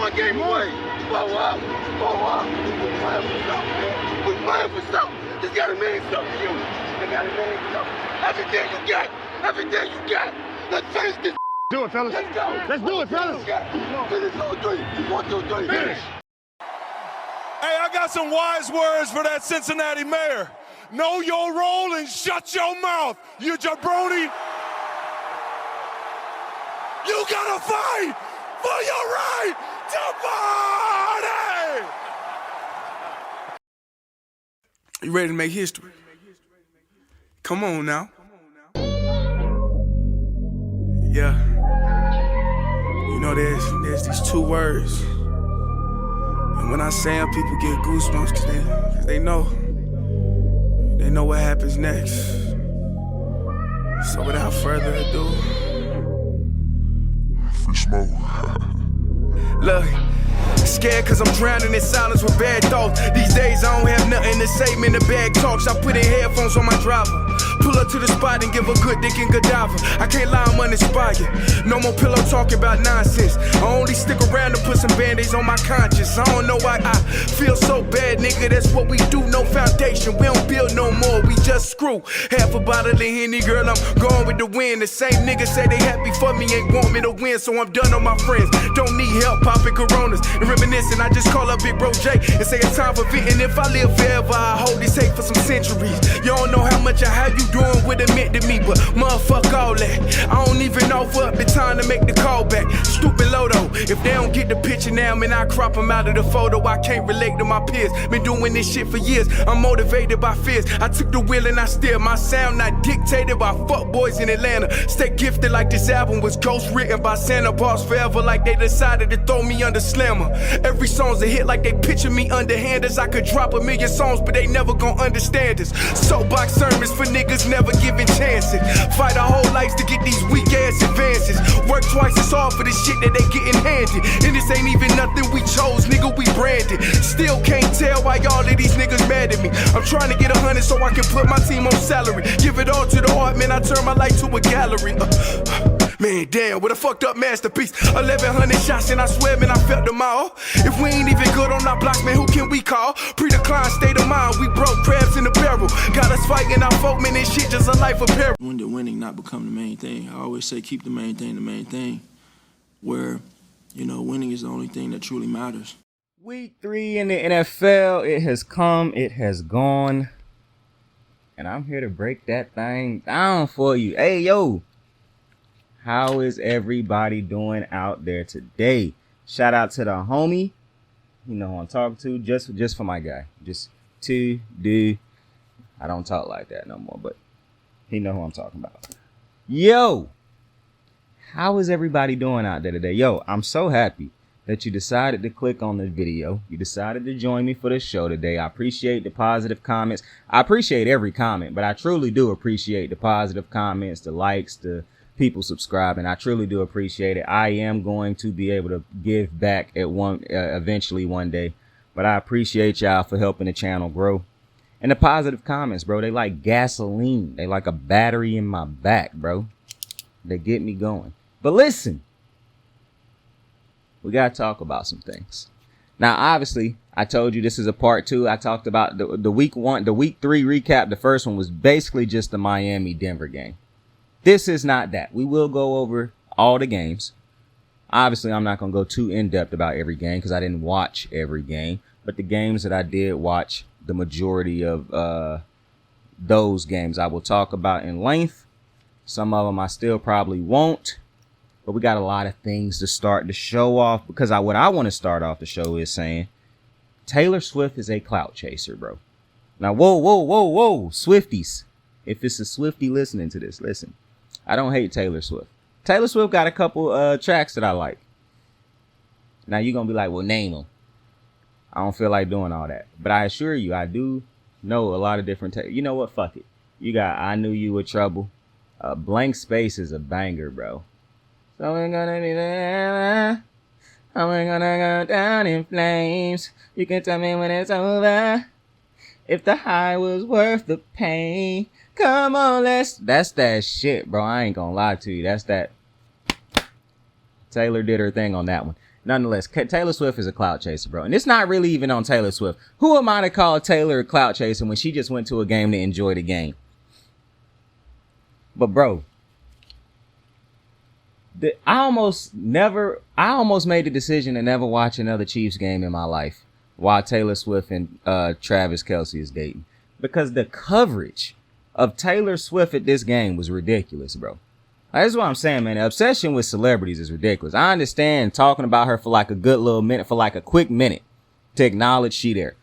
one game away. Blow up. We're playing for something, man. We're playing for something. This gotta mean something to you. It gotta mean something. Everything you got. Everything you got. Let's finish this. Do it, fellas. Let's go. Let's do it, fellas. Finish 2-3. 1, 2, 3. Finish. Hey, I got some wise words for that Cincinnati mayor. Know your role and shut your mouth, you jabroni. You gotta fight for your right to party! You ready to make history? Come on now. Yeah. You know, there's these two words. And when I say them, people get goosebumps cause they know what happens next. So without further ado, free smoke. Look, scared cause I'm drowning in silence with bad thoughts. These days I don't have nothing to say, man, the bag talks. I put in headphones on my driver. Pull up to the spot and give a good dick and Godiva. I can't lie, I'm uninspired. No more pillow talking about nonsense. I only stick around to put some band-aids on my conscience. I don't know why I feel so bad, nigga. That's what we do, no foundation. We don't build no more, we just screw. Half a bottle of Henny, girl, I'm going with the wind. The same niggas say they happy for me, ain't want me to win. So I'm done on my friends. Don't need help popping Coronas and reminiscing. I just call up Big Bro J and say it's time for venting. If I live forever, I hold this hate for some centuries. You don't know how much or how you doing what it meant to me, but motherfuck all that. I don't even offer up the time to make the call back. Stupid Lodo, if they don't get the picture now, man, I crop them out of the photo. I can't relate to my peers. Been doing this shit for years. I'm motivated by fears. I took the wheel and I steer. My sound not dictated by fuck boys in Atlanta. Stay gifted like this album was ghost written by Santa Bars forever, like they decided to throw me under Slammer. Every song's a hit like they picture me underhanders. I could drop a million songs, but they never gon' understand us. Soapbox sermons for niggas never giving chances. Fight our whole lives to get these weak ass advances. Work twice as hard for the shit that they getting handed. And this ain't even nothing we chose, nigga, we branded. Still can't tell why all of these niggas mad at me. I'm trying to get 100 so I can put my team on salary. Give it all to the art, man, I turn my life to a gallery. Man, damn, what a fucked up masterpiece. 1,100 shots and I swear, man, I felt them all. If we ain't even good on our block, man, who can we call? Pre-decline state of mind, we broke crabs in the barrel. Got us fighting our folk, man, this shit just a life of peril. When did winning not become the main thing? I always say keep the main thing, where, you know, winning is the only thing that truly matters. Week 3 in the NFL, it has come, it has gone, and I'm here to break that thing down for you. Hey, yo. How is everybody doing out there today? Shout out to the homie. You know who I'm talking to. Just for my guy. Just to do. I don't talk like that no more, but he know who I'm talking about. Yo, how is everybody doing out there today? Yo, I'm so happy that you decided to click on the video. You decided to join me for the show today. I appreciate the positive comments. I appreciate every comment, but I truly do appreciate the positive comments, the likes, the people subscribing. I truly do appreciate it. I am going to be able to give back at eventually one day, but I appreciate y'all for helping the channel grow. And the positive comments, bro, they like gasoline. They like a battery in my back, bro. They get me going. But listen, we gotta talk about some things. Now, obviously, I told you this is a part 2. I talked about the week 3 recap. The first one was basically just the Miami-Denver game. This is not that. We will go over all the games. Obviously, I'm not going to go too in-depth about every game because I didn't watch every game. But the games that I did watch, the majority of those games I will talk about in length. Some of them I still probably won't. But we got a lot of things to start the show off. Because what I want to start off the show is saying Taylor Swift is a clout chaser, bro. Now, whoa, Swifties. If it's a Swiftie listening to this, listen. I don't hate Taylor Swift. Taylor Swift got a couple tracks that I like. Now you're going to be like, well, name them. I don't feel like doing all that. But I assure you, I do know a lot of different... You know what? Fuck it. You got I Knew You Were Trouble. Blank Space is a banger, bro. So we're going to be there. And we're going to go down in flames. You can tell me when it's over. If the high was worth the pain. Come on, that's that shit, bro. I ain't gonna lie to you. That's that. Taylor did her thing on that one. nonetheless, Taylor Swift is a clout chaser, bro. And it's not really even on Taylor Swift. Who am I to call Taylor a clout chaser when she just went to a game to enjoy the game? But, bro, I almost made the decision to never watch another Chiefs game in my life while Taylor Swift and Travis Kelce is dating. Because the coverage of Taylor Swift at this game was ridiculous, bro. That's what I'm saying, man. The obsession with celebrities is ridiculous. I understand talking about her for like a good little minute, for like a quick minute to acknowledge she there.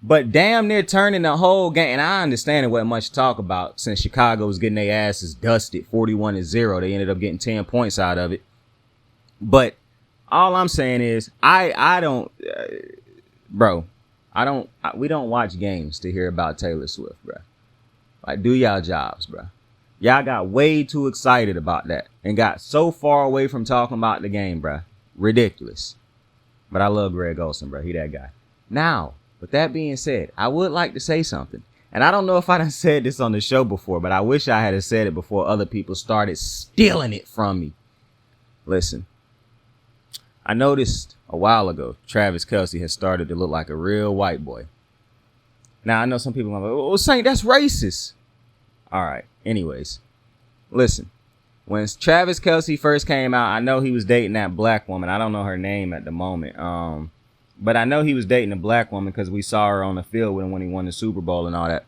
But damn near turning the whole game. And I understand it wasn't much to talk about since Chicago was getting their asses dusted 41-0. They ended up getting 10 points out of it. But all I'm saying is we don't watch games to hear about Taylor Swift, bro. Like, do y'all jobs, bro. Y'all got way too excited about that and got so far away from talking about the game, bro. Ridiculous. But I love Greg Olsen, bro. He that guy. Now, with that being said, I would like to say something. And I don't know if I done said this on the show before, but I wish I had said it before other people started stealing it from me. Listen, I noticed a while ago Travis Kelce has started to look like a real white boy. Now, I know some people are like, oh, Saint, that's racist. All right. Anyways, listen, when Travis Kelce first came out, I know he was dating that black woman. I don't know her name at the moment. But I know he was dating a black woman because we saw her on the field with him when he won the Super Bowl and all that.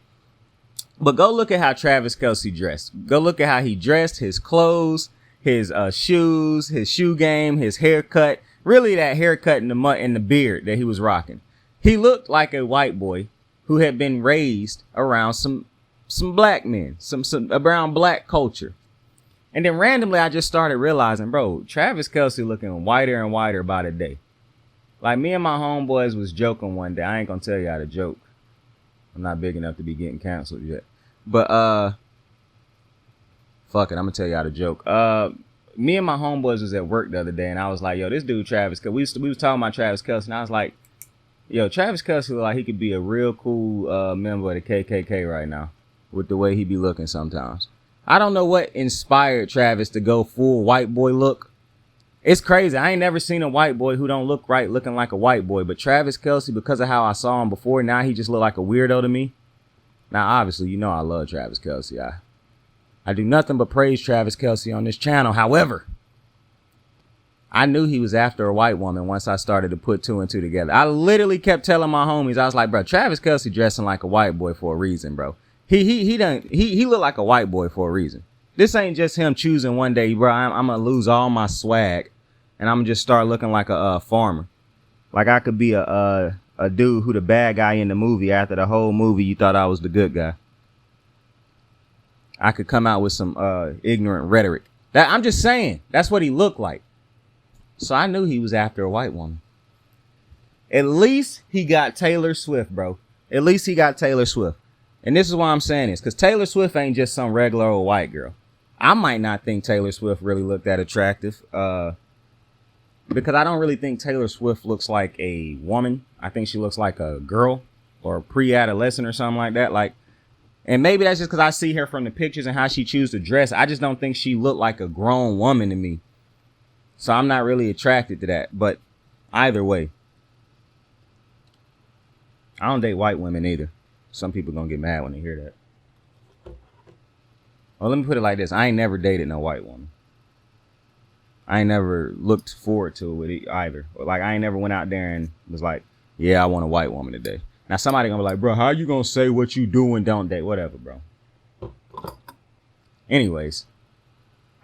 But go look at how Travis Kelce dressed. Go look at how he dressed, his clothes, his shoes, his shoe game, his haircut. Really, that haircut and the beard that he was rocking. He looked like a white boy who had been raised around some black men, some around black culture. And then randomly, I just started realizing, bro, Travis Kelce looking whiter and whiter by the day. Like, me and my homeboys was joking one day. I ain't gonna tell y'all the joke. I'm not big enough to be getting canceled yet. But, fuck it, I'm gonna tell y'all the joke. Me and my homeboys was at work the other day, and I was like, yo, this dude Travis, cause we was talking about Travis Kelce, and I was like, yo, Travis Kelce look like he could be a real cool member of the KKK right now with the way he be looking sometimes. I don't know what inspired Travis to go full white boy look. It's crazy. I ain't never seen a white boy who don't look right looking like a white boy. But Travis Kelce, because of how I saw him before, now he just look like a weirdo to me. Now, obviously, you know I love Travis Kelce. I do nothing but praise Travis Kelce on this channel. However, I knew he was after a white woman once I started to put two and two together. I literally kept telling my homies, I was like, bro, Travis Kelce dressing like a white boy for a reason, bro. He look like a white boy for a reason. This ain't just him choosing one day, bro, I'm gonna lose all my swag and I'm gonna just start looking like a farmer. Like I could be a dude who the bad guy in the movie after the whole movie you thought I was the good guy. I could come out with some ignorant rhetoric. That I'm just saying, that's what he looked like. So I knew he was after a white woman. At least he got Taylor Swift, bro. At least he got Taylor Swift. And this is why I'm saying this, because Taylor Swift ain't just some regular old white girl. I might not think Taylor Swift really looked that attractive, because I don't really think Taylor Swift looks like a woman. I think she looks like a girl or a pre-adolescent or something like that. Like, and maybe that's just because I see her from the pictures and how she chooses to dress. I just don't think she looked like a grown woman to me. So I'm not really attracted to that. But either way, I don't date white women either. Some people gonna get mad when they hear that. Well, let me put it like this. I ain't never dated no white woman. I ain't never looked forward to it either. Like, I ain't never went out there and was like, yeah, I want a white woman today. Now, somebody gonna be like, bro, how you gonna say what you do and don't date? Whatever, bro. Anyways,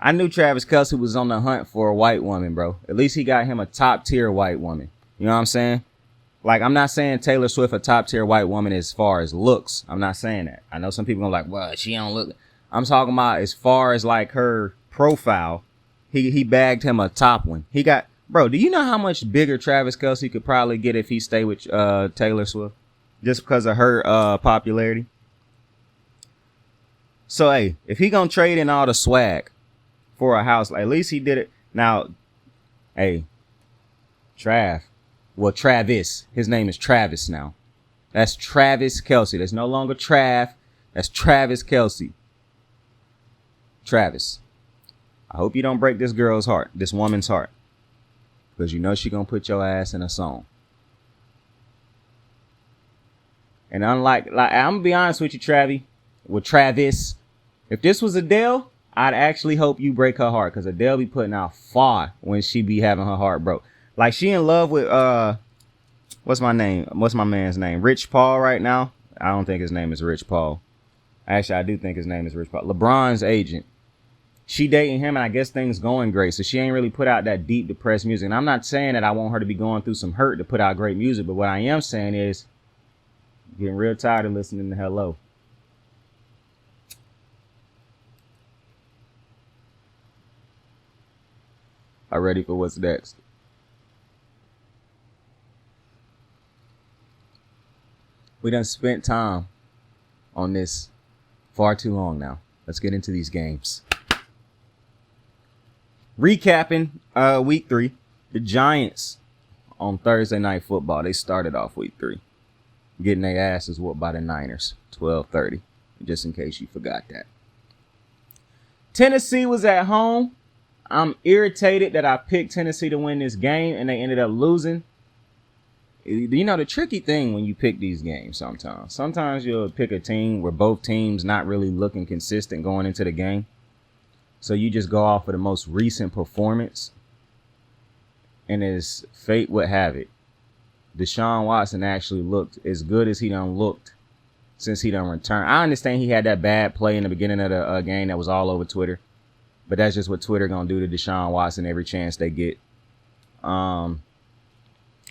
I knew Travis Kelce was on the hunt for a white woman, bro. At least he got him a top tier white woman. You know what I'm saying? Like, I'm not saying Taylor Swift a top tier white woman as far as looks. I'm not saying that. I know some people are like, well, she don't look. I'm talking about as far as like her profile. He bagged him a top one. He got, bro, do you know how much bigger Travis Kelce could probably get if he stayed with Taylor Swift? Just because of her popularity. So, hey, if he gonna trade in all the swag for a house, at least he did it. Now, hey, Travis. His name is Travis now. That's Travis Kelce. That's no longer Trav. That's Travis Kelce. Travis. I hope you don't break this girl's heart, this woman's heart. because you know she gonna put your ass in a song. And unlike, I'm gonna be honest with you, Travis, if this was Adele, I'd actually hope you break her heart, because Adele be putting out fire when she be having her heart broke. Like, she in love with what's my man's name? Rich Paul right now. I don't think his name is Rich Paul. Actually, I do think his name is Rich Paul. LeBron's agent. She dating him, and I guess things going great. So she ain't really put out that deep, depressed music. And I'm not saying that I want her to be going through some hurt to put out great music, but what I am saying is getting real tired of listening to Hello. Are ready for what's next? We done spent time on this far too long now. Let's get into these games. Recapping week 3, the Giants on Thursday Night Football. They started off week 3, getting their asses whooped by the Niners, 12-30, just in case you forgot that. Tennessee was at home. I'm irritated that I picked Tennessee to win this game and they ended up losing. You know, the tricky thing when you pick these games sometimes you'll pick a team where both teams not really looking consistent going into the game. So you just go off of the most recent performance. And as fate would have it, Deshaun Watson actually looked as good as he done looked since he done returned. I understand he had that bad play in the beginning of the game that was all over Twitter. But that's just what Twitter going to do to Deshaun Watson every chance they get. But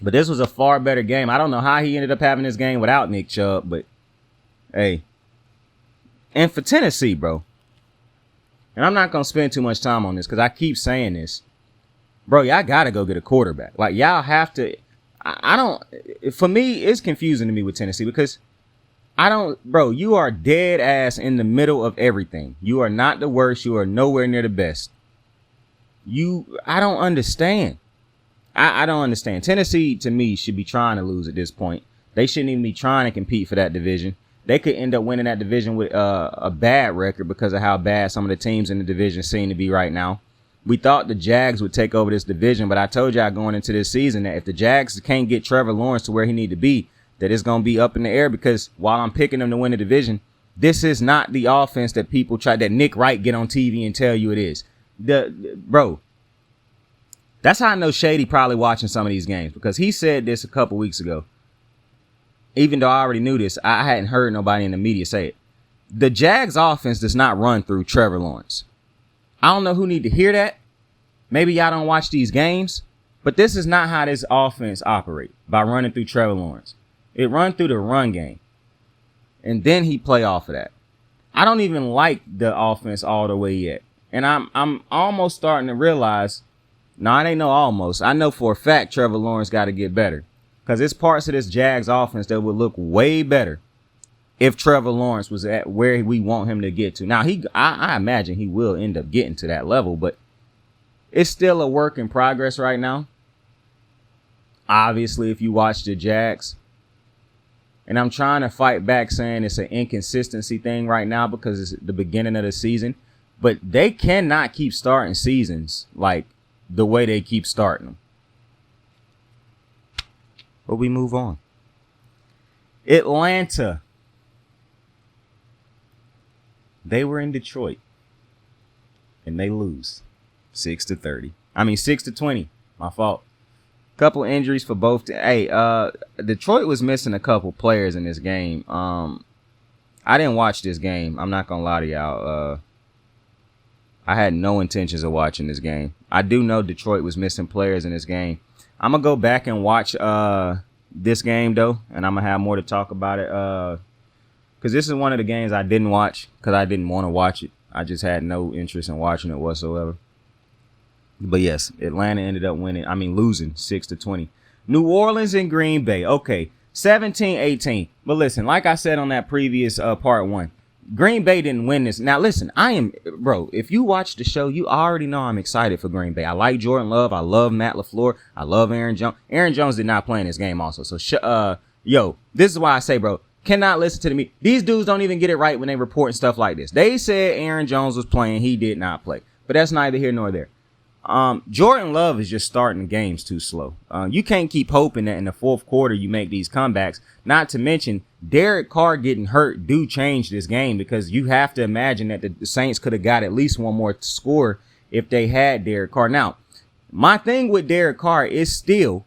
this was a far better game. I don't know how he ended up having this game without Nick Chubb, but hey. And for Tennessee, bro. And I'm not going to spend too much time on this because I keep saying this. Bro, y'all got to go get a quarterback. Like, y'all have to. For me, it's confusing to me with Tennessee because bro, you are dead ass in the middle of everything. You are not the worst. You are nowhere near the best. I don't understand. I don't understand. Tennessee, to me, should be trying to lose at this point. They shouldn't even be trying to compete for that division. They could end up winning that division with a bad record because of how bad some of the teams in the division seem to be right now. We thought the Jags would take over this division, but I told y'all going into this season that if the Jags can't get Trevor Lawrence to where he need to be, that it's going to be up in the air because while I'm picking them to win the division, this is not the offense that people that Nick Wright get on TV and tell you it is. Bro, that's how I know Shady probably watching some of these games because he said this a couple weeks ago. Even though I already knew this, I hadn't heard nobody in the media say it. The Jags offense does not run through Trevor Lawrence. I don't know who need to hear that. Maybe y'all don't watch these games, but this is not how this offense operates by running through Trevor Lawrence. It run through the run game, and then he play off of that. I don't even like the offense all the way yet, and I'm almost starting to realize. No, it ain't no almost. I know for a fact Trevor Lawrence got to get better because there's parts of this Jags offense that would look way better if Trevor Lawrence was at where we want him to get to. Now, I imagine he will end up getting to that level, but it's still a work in progress right now. Obviously, if you watch the Jags, and I'm trying to fight back saying it's an inconsistency thing right now because it's the beginning of the season, but they cannot keep starting seasons like the way they keep starting them. But we move on. Atlanta. They were in Detroit. And they lose 6-30. I mean 6-20. My fault. Couple injuries for both. Detroit was missing a couple players in this game. I didn't watch this game. I'm not gonna lie to y'all. I had no intentions of watching this game. I do know Detroit was missing players in this game. I'm going to go back and watch this game, though, and I'm going to have more to talk about it because this is one of the games I didn't watch because I didn't want to watch it. I just had no interest in watching it whatsoever. But, yes, Atlanta ended up losing 6-20. New Orleans and Green Bay. Okay, 17-18. But, listen, like I said on that previous part 1, Green Bay didn't win this. Now, listen, if you watch the show, you already know I'm excited for Green Bay. I like Jordan Love. I love Matt LaFleur. I love Aaron Jones. Aaron Jones did not play in this game also. So, this is why I say, bro, cannot listen to me. These dudes don't even get it right when they report stuff like this. They said Aaron Jones was playing. He did not play. But that's neither here nor there. Jordan Love is just starting the games too slow. You can't keep hoping that in the fourth quarter you make these comebacks. Not to mention Derek Carr getting hurt do change this game, because you have to imagine that the Saints could have got at least one more score if they had Derek Carr. Now, my thing with Derek Carr is still,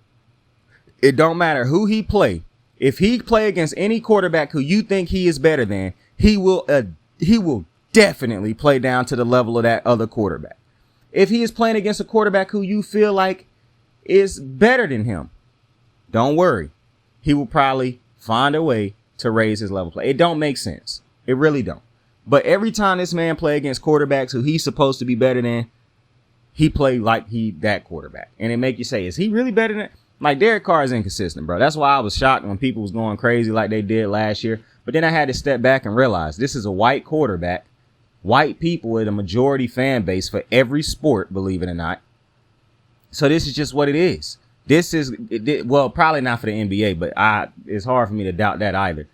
it don't matter who he play. If he play against any quarterback who you think he is better than, he will definitely play down to the level of that other quarterback. If he is playing against a quarterback who you feel like is better than him, don't worry. He will probably find a way to raise his level play. It don't make sense. It really don't. But every time this man play against quarterbacks who he's supposed to be better than, he play like he that quarterback. And it make you say, is he really better than? Like, Derek Carr is inconsistent, bro. That's why I was shocked when people was going crazy like they did last year. But then I had to step back and realize this is a white quarterback. White people with a majority fan base for every sport, believe it or not. So this is just what it is. This is, well, probably not for the NBA, but it's hard for me to doubt that either.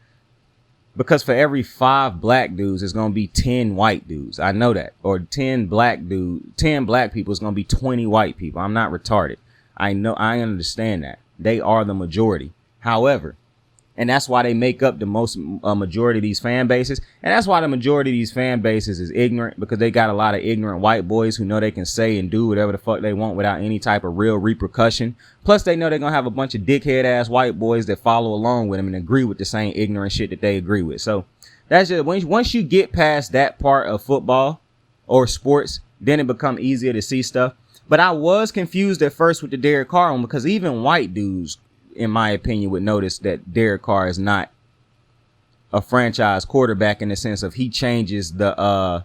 Because for every 5 black dudes, there's going to be 10 white dudes. I know that. Or 10 black people is going to be 20 white people. I'm not retarded. I understand that. They are the majority. However, and that's why they make up the most majority of these fan bases. And that's why the majority of these fan bases is ignorant, because they got a lot of ignorant white boys who know they can say and do whatever the fuck they want without any type of real repercussion. Plus, they know they're going to have a bunch of dickhead ass white boys that follow along with them and agree with the same ignorant shit that they agree with. So that's just, once you get past that part of football or sports, then it becomes easier to see stuff. But I was confused at first with the Derek Carr one, because even white dudes, in my opinion, would notice that Derek Carr is not a franchise quarterback in the sense of he changes the,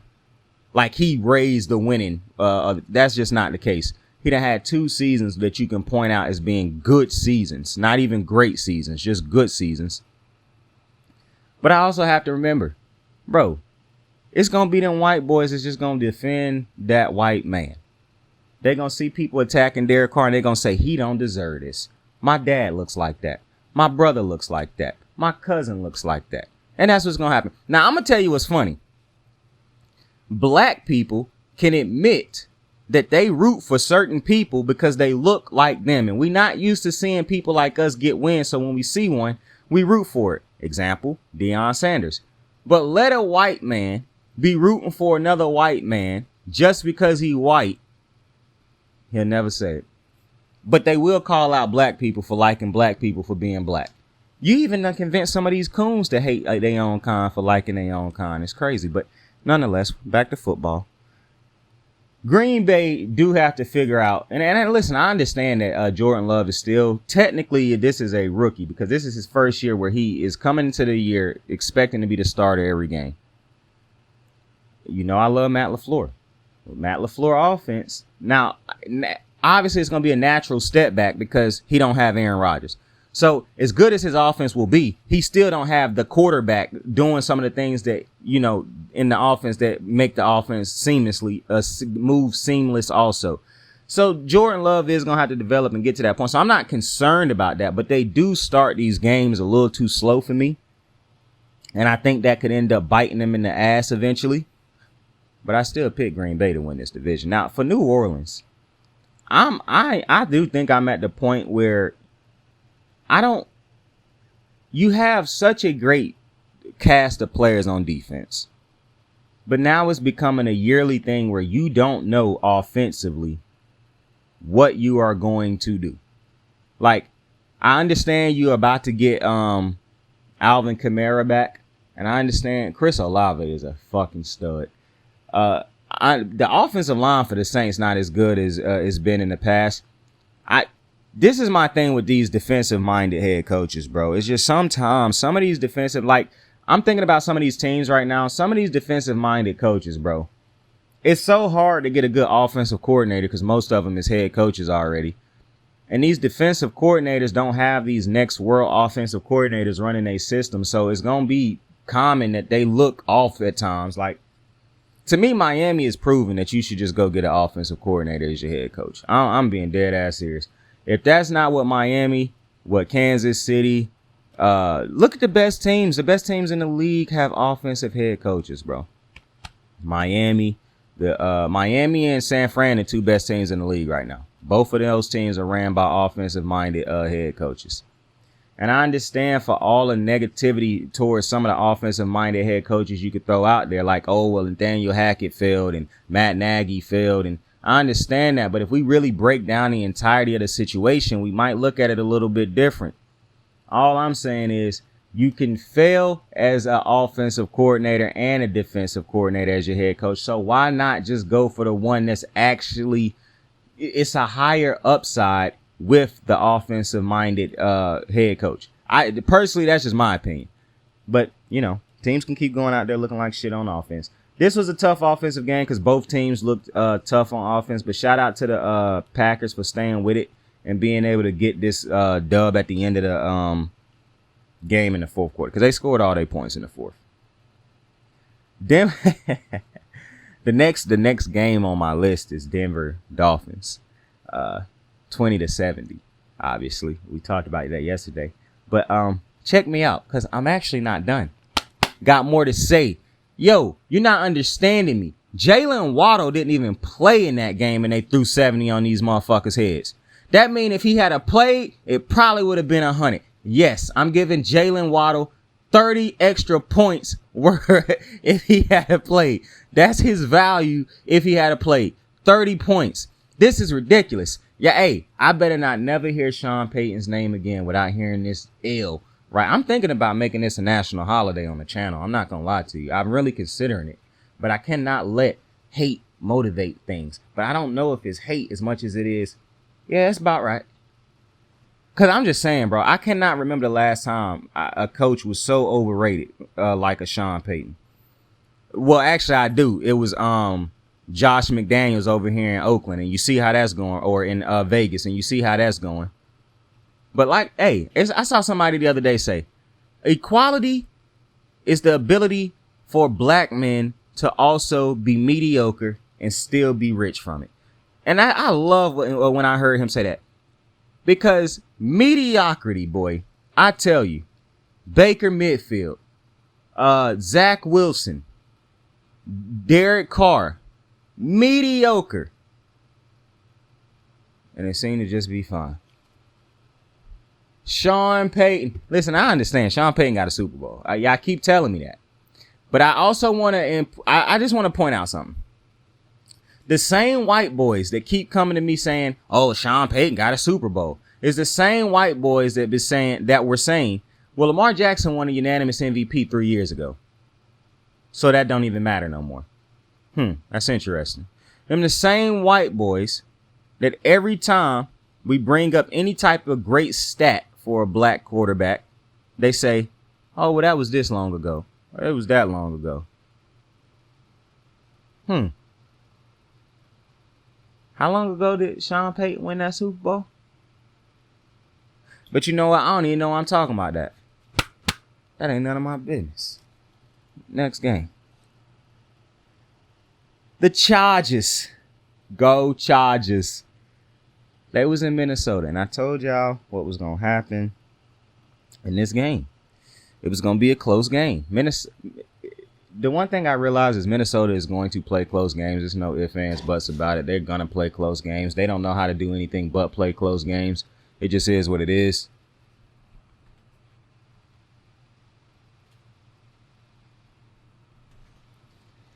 like he raised the winning. That's just not the case. He done had 2 seasons that you can point out as being good seasons, not even great seasons, just good seasons. But I also have to remember, bro, it's going to be them white boys that's just going to defend that white man. They're going to see people attacking Derek Carr and they're going to say, he don't deserve this. My dad looks like that. My brother looks like that. My cousin looks like that. And that's what's going to happen. Now, I'm going to tell you what's funny. Black people can admit that they root for certain people because they look like them. And we're not used to seeing people like us get wins. So when we see one, we root for it. Example, Deion Sanders. But let a white man be rooting for another white man just because he white. He'll never say it. But they will call out black people for liking black people for being black. You even done convince some of these coons to hate their own kind for liking their own kind. It's crazy. But nonetheless, back to football. Green Bay do have to figure out. And listen, I understand that Jordan Love is still, technically, this is a rookie because this is his first year where he is coming into the year expecting to be the starter every game. You know, I love Matt LaFleur. Matt LaFleur offense. Now, obviously, it's going to be a natural step back because he don't have Aaron Rodgers. So as good as his offense will be, he still don't have the quarterback doing some of the things that, you know, in the offense that make the offense seamlessly move seamless also. So Jordan Love is going to have to develop and get to that point. So I'm not concerned about that, but they do start these games a little too slow for me. And I think that could end up biting them in the ass eventually. But I still pick Green Bay to win this division. Now, for New Orleans, I do think I'm at the point where you have such a great cast of players on defense, but now it's becoming a yearly thing where you don't know offensively what you are going to do. Like, I understand you're about to get Alvin Kamara back, and I understand Chris Olave is a fucking stud. The offensive line for the Saints not as good as it's been in the past. This is my thing with these defensive-minded head coaches, bro. It's just sometimes some of these defensive, like, I'm thinking about some of these teams right now. Some of these defensive-minded coaches, bro. It's so hard to get a good offensive coordinator because most of them is head coaches already. And these defensive coordinators don't have these next world offensive coordinators running their system. So it's going to be common that they look off at times. Like, to me, Miami is proving that you should just go get an offensive coordinator as your head coach. I'm being dead ass serious. If that's not what Miami, what Kansas City, look at the best teams. The best teams in the league have offensive head coaches, bro. Miami, The Miami and San Fran, the two best teams in the league right now. Both of those teams are ran by offensive-minded head coaches. And I understand for all the negativity towards some of the offensive-minded head coaches you could throw out there, like, oh, well, Nathaniel Hackett failed and Matt Nagy failed. And I understand that. But if we really break down the entirety of the situation, we might look at it a little bit different. All I'm saying is you can fail as an offensive coordinator and a defensive coordinator as your head coach. So why not just go for the one that's actually, it's a higher upside with the offensive-minded head coach? Personally, that's just my opinion. But, you know, teams can keep going out there looking like shit on offense. This was a tough offensive game because both teams looked tough on offense. But shout out to the Packers for staying with it and being able to get this dub at the end of the game in the fourth quarter, because they scored all their points in the fourth. The next game on my list is Denver Dolphins, 20-70. Obviously, we talked about that yesterday. But check me out, because I'm actually not done. Got more to say. Yo, you're not understanding me. Jalen Waddle didn't even play in that game, and they threw 70 on these motherfuckers' heads. That means if he had a played, it probably would have been 100. Yes, I'm giving Jalen Waddle 30 extra points if he had a play. That's his value if he had a play. 30 points. This is ridiculous. Yeah, hey, I better not never hear Sean Payton's name again without hearing this ill. Right, I'm thinking about making this a national holiday on the channel. I'm not going to lie to you. I'm really considering it. But I cannot let hate motivate things. But I don't know if it's hate as much as it is. Yeah, that's about right. Because I'm just saying, bro, I cannot remember the last time a coach was so overrated like a Sean Payton. Well, actually, I do. It was Josh McDaniels over here in Oakland, and you see how that's going, or in Vegas, and you see how that's going. But like, hey, I saw somebody the other day say, equality is the ability for black men to also be mediocre and still be rich from it. And I love when I heard him say that. Because mediocrity, boy, I tell you, Baker Mayfield, Zach Wilson, Derek Carr, mediocre. And it seemed to just be fine. Sean Payton. Listen, I understand. Sean Payton got a Super Bowl. Y'all keep telling me that. But I also want to, I just want to point out something. The same white boys that keep coming to me saying, oh, Sean Payton got a Super Bowl, is the same white boys that were saying, well, Lamar Jackson won a unanimous MVP 3 years ago. So that don't even matter no more. That's interesting. Them the same white boys that every time we bring up any type of great stat for a black quarterback, they say, oh, well, that was this long ago. Or it was that long ago. How long ago did Sean Payton win that Super Bowl? But you know what? I don't even know why I'm talking about that. That ain't none of my business. Next game. The Chargers. Go Chargers. They was in Minnesota, and I told y'all what was going to happen in this game. It was going to be a close game. The one thing I realize is Minnesota is going to play close games. There's no ifs, ands, buts about it. They're going to play close games. They don't know how to do anything but play close games. It just is what it is.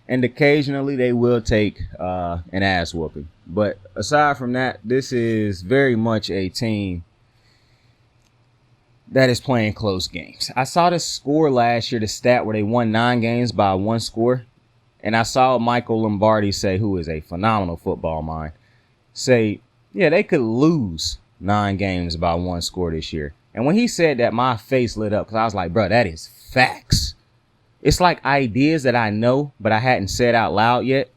And occasionally they will take an ass whooping. But aside from that, this is very much a team that is playing close games. I saw the score last year, the stat where they won 9 games by 1 score. And I saw Michael Lombardi say, who is a phenomenal football mind, say, yeah, they could lose 9 games by 1 score this year. And when he said that, my face lit up because I was like, bro, that is facts. It's like ideas that I know, but I hadn't said out loud yet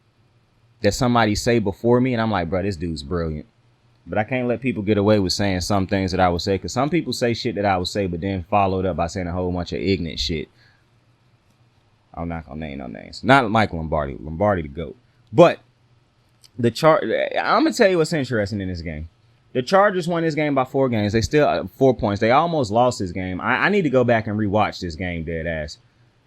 that somebody say before me. And I'm like, bro, this dude's brilliant. But I can't let people get away with saying some things that I would say, because some people say shit that I would say, but then followed up by saying a whole bunch of ignorant shit. I'm not going to name no names. Not Michael Lombardi. Lombardi the GOAT. But I'm going to tell you what's interesting in this game. The Chargers won this game by 4 games. They still 4 points. They almost lost this game. I need to go back and rewatch this game, dead ass.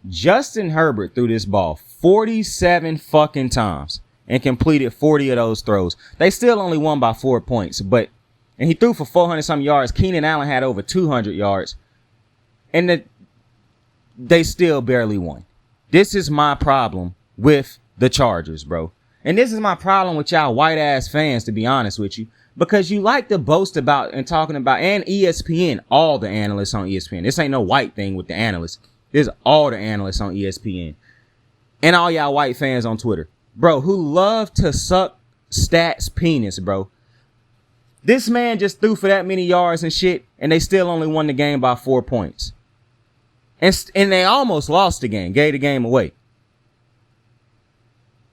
Justin Herbert threw this ball 47 fucking times. and completed 40 of those throws. They still only won by 4 points, and he threw for 400 some yards. Keenan Allen had over 200 yards, and they still barely won. This is my problem with the Chargers, bro. And this is my problem with y'all white ass fans, to be honest with you, because you like to boast about and talking about, and ESPN, all the analysts on ESPN. This ain't no white thing with the analysts. This is all the analysts on ESPN. And all y'all white fans on Twitter, bro, who love to suck stats penis, bro. This man just threw for that many yards and shit, and they still only won the game by 4 points. And they almost lost the game, gave the game away.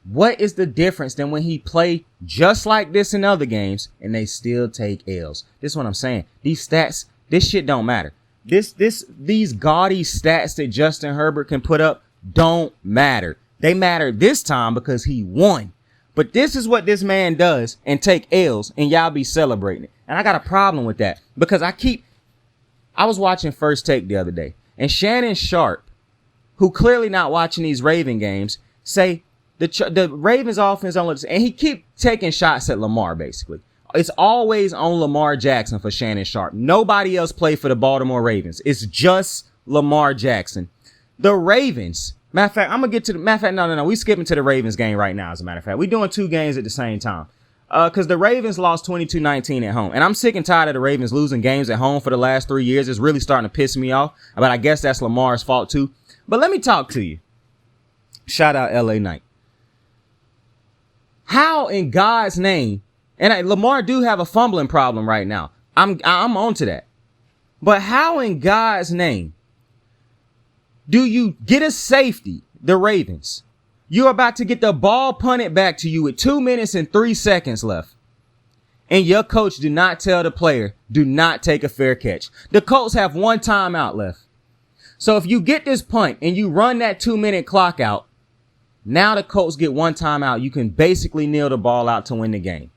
What is the difference than when he played just like this in other games and they still take L's? This is what I'm saying. These stats, this shit don't matter. These gaudy stats that Justin Herbert can put up don't matter. They matter this time because he won. But this is what this man does and take L's, and y'all be celebrating it. And I got a problem with that because I was watching First Take the other day, and Shannon Sharpe, who clearly not watching these Raven games, say the Ravens offense don't look, and he keep taking shots at Lamar basically. It's always on Lamar Jackson for Shannon Sharpe. Nobody else played for the Baltimore Ravens. It's just Lamar Jackson. The Ravens, matter of fact, I'm going to get to no. We skipping to the Ravens game right now, as a matter of fact. We doing two games at the same time. Because the Ravens lost 22-19 at home. And I'm sick and tired of the Ravens losing games at home for the last 3 years. It's really starting to piss me off. But I guess that's Lamar's fault too. But let me talk to you. Shout out LA Knight. How in God's name, and Lamar do have a fumbling problem right now. I'm on to that. But how in God's name do you get a safety, the Ravens? You're about to get the ball punted back to you with 2 minutes and 3 seconds left. And your coach do not tell the player, do not take a fair catch. The Colts have one timeout left. So if you get this punt and you run that 2 minute clock out, now the Colts get one timeout. You can basically kneel the ball out to win the game.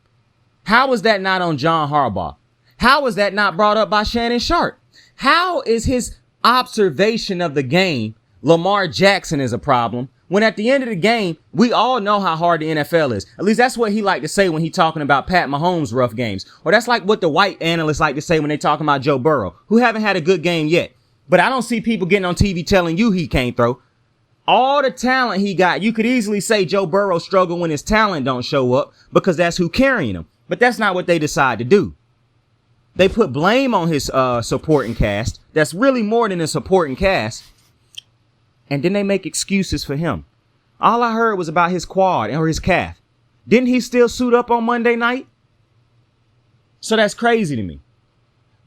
How is that not on John Harbaugh? How is that not brought up by Shannon Sharpe? How is his observation of the game, Lamar Jackson is a problem, when at the end of the game, we all know how hard the NFL is. At least that's what he like to say when he talking about Pat Mahomes' rough games. Or that's like what the white analysts like to say when they talking about Joe Burrow, who haven't had a good game yet. But I don't see people getting on TV telling you he can't throw. All the talent he got, you could easily say Joe Burrow struggled when his talent don't show up because that's who carrying him. But that's not what they decide to do. They put blame on his supporting cast. That's really more than a supporting cast. And then they make excuses for him. All I heard was about his quad or his calf. Didn't he still suit up on Monday night? So that's crazy to me.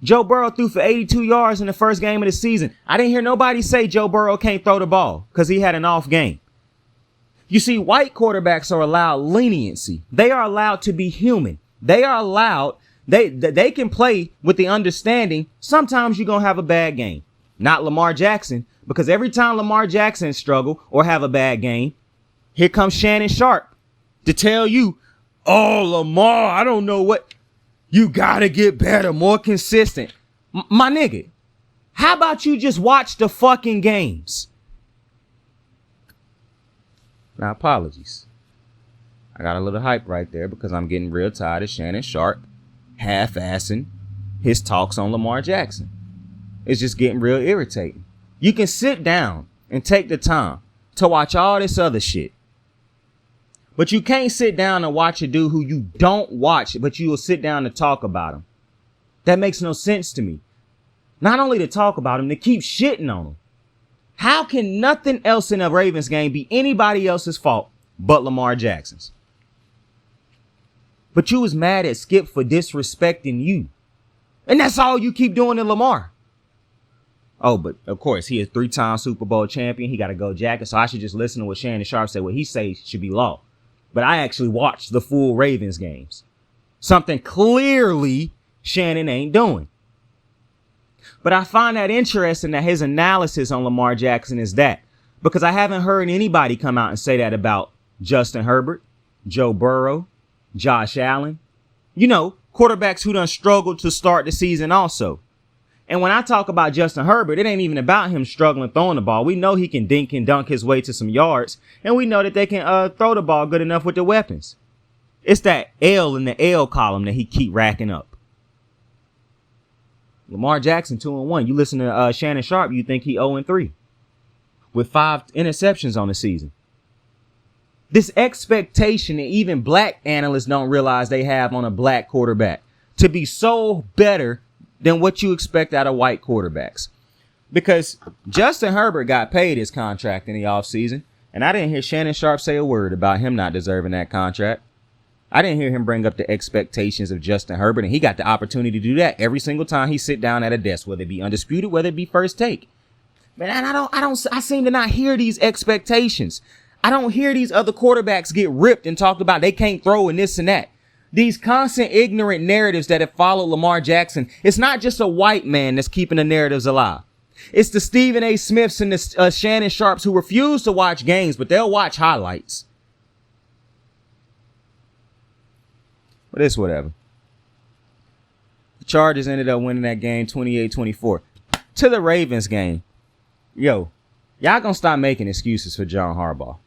Joe Burrow threw for 82 yards in the first game of the season. I didn't hear nobody say Joe Burrow can't throw the ball because he had an off game. You see, white quarterbacks are allowed leniency. They are allowed to be human. They are allowed, they can play with the understanding sometimes you're going to have a bad game. Not Lamar Jackson, because every time Lamar Jackson struggle or have a bad game, here comes Shannon Sharpe to tell you, oh, Lamar, I don't know what. You got to get better, more consistent. My nigga, how about you just watch the fucking games? Now, apologies. I got a little hype right there because I'm getting real tired of Shannon Sharpe half-assing his talks on Lamar Jackson. It's just getting real irritating. You can sit down and take the time to watch all this other shit. But you can't sit down and watch a dude who you don't watch, but you will sit down to talk about him. That makes no sense to me. Not only to talk about him, to keep shitting on him. How can nothing else in a Ravens game be anybody else's fault but Lamar Jackson's? But you was mad at Skip for disrespecting you. And that's all you keep doing to Lamar. Oh, but of course, he is 3-time Super Bowl champion. He got a gold jacket, so I should just listen to what Shannon Sharpe said. What he says should be law. But I actually watched the full Ravens games. Something clearly Shannon ain't doing. But I find that interesting that his analysis on Lamar Jackson is that. Because I haven't heard anybody come out and say that about Justin Herbert, Joe Burrow, Josh Allen. You know, quarterbacks who done struggled to start the season also. And when I talk about Justin Herbert, it ain't even about him struggling throwing the ball. We know he can dink and dunk his way to some yards, and we know that they can throw the ball good enough with the weapons. It's that L in the L column that he keep racking up. Lamar Jackson 2-1. You listen to Shannon Sharpe, you think he 0-3 with 5 interceptions on the season. This expectation that even black analysts don't realize they have on a black quarterback to be so better than what you expect out of white quarterbacks. Because Justin Herbert got paid his contract in the offseason, and I didn't hear Shannon Sharpe say a word about him not deserving that contract. I didn't hear him bring up the expectations of Justin Herbert, and he got the opportunity to do that every single time he sit down at a desk, whether it be undisputed, whether it be first take. Man, I seem to not hear these expectations. I don't hear these other quarterbacks get ripped and talked about they can't throw and this and that. These constant ignorant narratives that have followed Lamar Jackson. It's not just a white man that's keeping the narratives alive. It's the Stephen A. Smiths and the Shannon Sharpes who refuse to watch games, but they'll watch highlights. But it's whatever. The Chargers ended up winning that game 28-24. To the Ravens game. Yo, y'all gonna stop making excuses for John Harbaugh.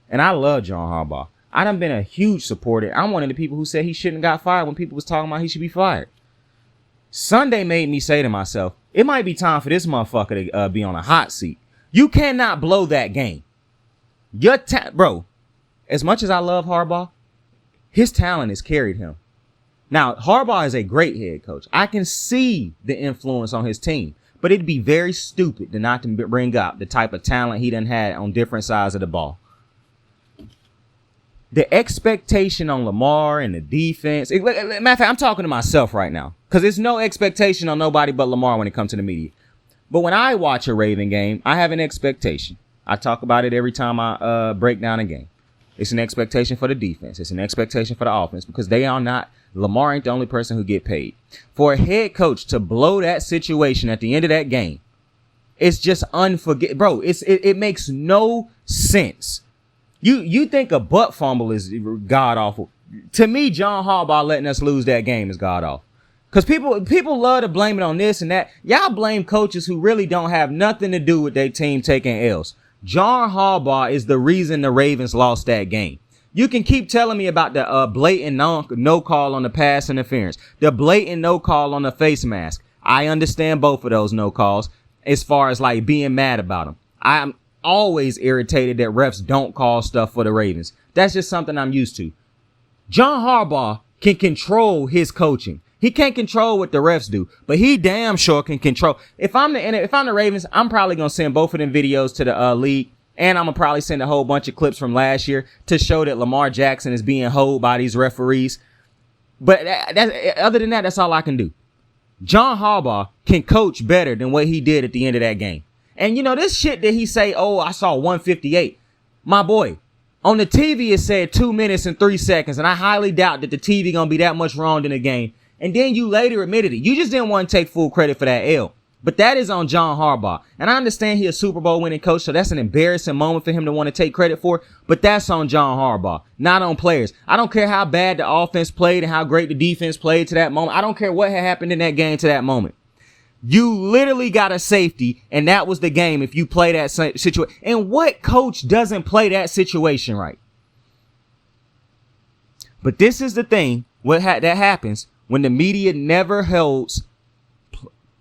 And I love John Harbaugh. I done been a huge supporter. I'm one of the people who said he shouldn't have got fired when people was talking about he should be fired. Sunday made me say to myself, it might be time for this motherfucker to be on a hot seat. You cannot blow that game. Bro, as much as I love Harbaugh, his talent has carried him. Now, Harbaugh is a great head coach. I can see the influence on his team, but it'd be very stupid to not to bring up the type of talent he done had on different sides of the ball. The expectation on Lamar and the defense. Matter of fact, I'm talking to myself right now because there's no expectation on nobody but Lamar when it comes to the media. But when I watch a Raven game, I have an expectation. I talk about it every time I break down a game. It's an expectation for the defense. It's an expectation for the offense because they are not. Lamar ain't the only person who get paid. For a head coach to blow that situation at the end of that game, it's just unforgettable. Bro, it makes no sense. You think a butt fumble is god awful? To me, John Harbaugh letting us lose that game is god awful. Because people love to blame it on this and that. Y'all blame coaches who really don't have nothing to do with their team taking L's. John Harbaugh is the reason the Ravens lost that game. You can keep telling me about the blatant no call on the pass interference, the blatant no call on the face mask. I understand both of those no calls as far as like being mad about them. I'm always irritated that refs don't call stuff for the Ravens. That's just something I'm used to. John Harbaugh can control his coaching. He can't control what the refs do, but he damn sure can control. If I'm the Ravens, I'm probably going to send both of them videos to the league. And I'm going to probably send a whole bunch of clips from last year to show that Lamar Jackson is being holed by these referees. But other than that, that's all I can do. John Harbaugh can coach better than what he did at the end of that game. And, you know, this shit that he say, oh, I saw 158. My boy, on the TV it said 2 minutes and 3 seconds. And I highly doubt that the TV going to be that much wrong in the game. And then you later admitted it. You just didn't want to take full credit for that L. But that is on John Harbaugh. And I understand he's a Super Bowl winning coach, so that's an embarrassing moment for him to want to take credit for. But that's on John Harbaugh, not on players. I don't care how bad the offense played and how great the defense played to that moment. I don't care what had happened in that game to that moment. You literally got a safety, and that was the game if you play that situation. And what coach doesn't play that situation right? But this is the thing that happens when the media never holds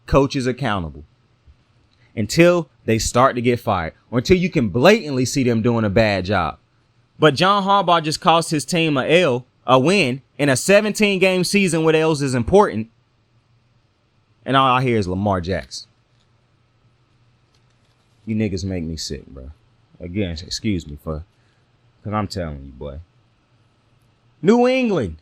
coaches accountable until they start to get fired or until you can blatantly see them doing a bad job. But John Harbaugh just cost his team a win in a 17-game season where L's is important. And all I hear is Lamar Jackson. You niggas make me sick, bro. Again, excuse me because I'm telling you, boy. New England.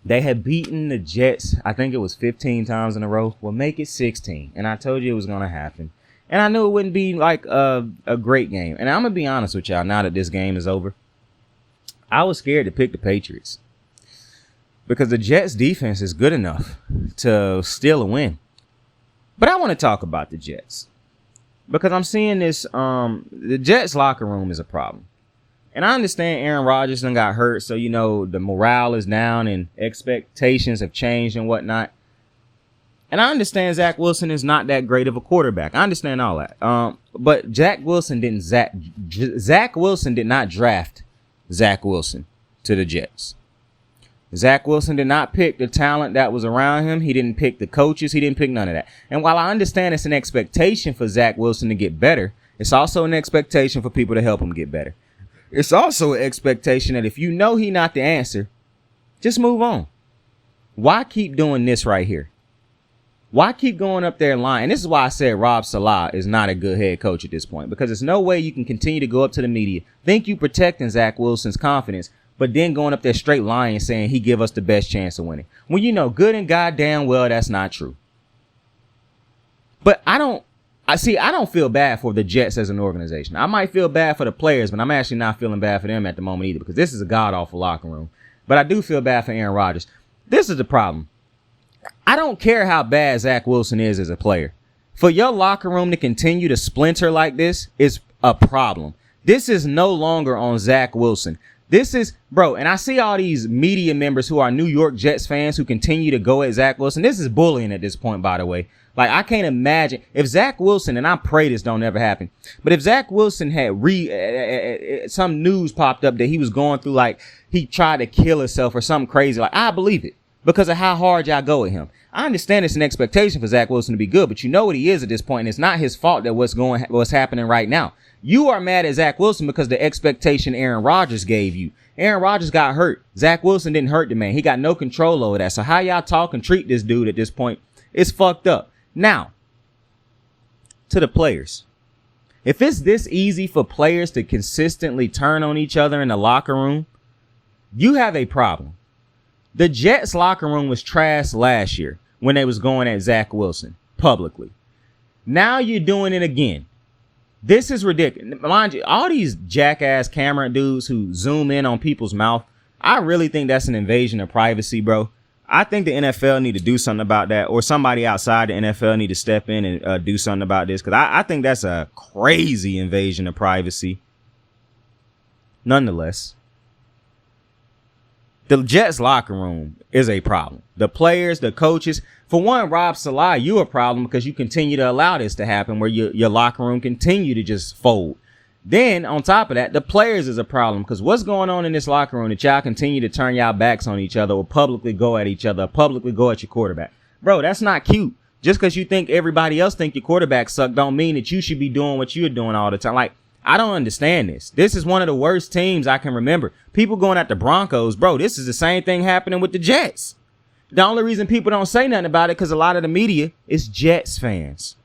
They had beaten the Jets, I think it was 15 times in a row. Well, make it 16. And I told you it was going to happen. And I knew it wouldn't be like a great game. And I'm going to be honest with y'all now that this game is over. I was scared to pick the Patriots. Because the Jets defense is good enough to steal a win. But I want to talk about the Jets. Because I'm seeing this, the Jets locker room is a problem. And I understand Aaron Rodgers done got hurt, so, you know, the morale is down and expectations have changed and whatnot. And I understand Zach Wilson is not that great of a quarterback. I understand all that. But Zach Wilson did not draft Zach Wilson to the Jets. Zach Wilson did not pick the talent that was around him. He didn't pick the coaches. He didn't pick none of that. And while I understand it's an expectation for Zach Wilson to get better, it's also an expectation for people to help him get better. It's also an expectation that if you know he's not the answer, just move on. Why keep doing this right here? Why keep going up there and lying? And this is why I said Rob Saleh is not a good head coach at this point, because there's no way you can continue to go up to the media, think you protecting Zach Wilson's confidence, but then going up there straight lying and saying he give us the best chance of winning. When you know good and goddamn well that's not true. But I don't feel bad for the Jets as an organization. I might feel bad for the players, but I'm actually not feeling bad for them at the moment either, because this is a god-awful locker room. But I do feel bad for Aaron Rodgers. This is the problem. I don't care how bad Zach Wilson is as a player. For your locker room to continue to splinter like this is a problem. This is no longer on Zach Wilson. This is, bro, and I see all these media members who are New York Jets fans who continue to go at Zach Wilson. This is bullying at this point, by the way. Like, I can't imagine if Zach Wilson, and I pray this don't ever happen, but if Zach Wilson had some news popped up that he was going through, like he tried to kill himself or something crazy, like, I believe it because of how hard y'all go at him. I understand it's an expectation for Zach Wilson to be good, but you know what he is at this point, and it's not his fault that what's happening right now. You are mad at Zach Wilson because the expectation Aaron Rodgers gave you. Aaron Rodgers got hurt. Zach Wilson didn't hurt the man. He got no control over that. So how y'all talk and treat this dude at this point is fucked up. Now, to the players. If it's this easy for players to consistently turn on each other in the locker room, you have a problem. The Jets locker room was trash last year when they was going at Zach Wilson publicly. Now you're doing it again. This is ridiculous. Mind you, all these jackass camera dudes who zoom in on people's mouth, I really think that's an invasion of privacy, bro. I think the NFL need to do something about that, or somebody outside the NFL need to step in and do something about this, because I think that's a crazy invasion of privacy. Nonetheless, the Jets locker room is a problem. The players, the coaches. For one, Rob Saleh, you a problem because you continue to allow this to happen where your locker room continue to just fold. Then, on top of that, the players is a problem because what's going on in this locker room that y'all continue to turn y'all backs on each other or publicly go at each other, or publicly go at your quarterback. Bro, that's not cute. Just because you think everybody else think your quarterback suck don't mean that you should be doing what you're doing all the time. Like, I don't understand this. This is one of the worst teams I can remember. People going at the Broncos, bro, this is the same thing happening with the Jets. The only reason people don't say nothing about it because a lot of the media is Jets fans.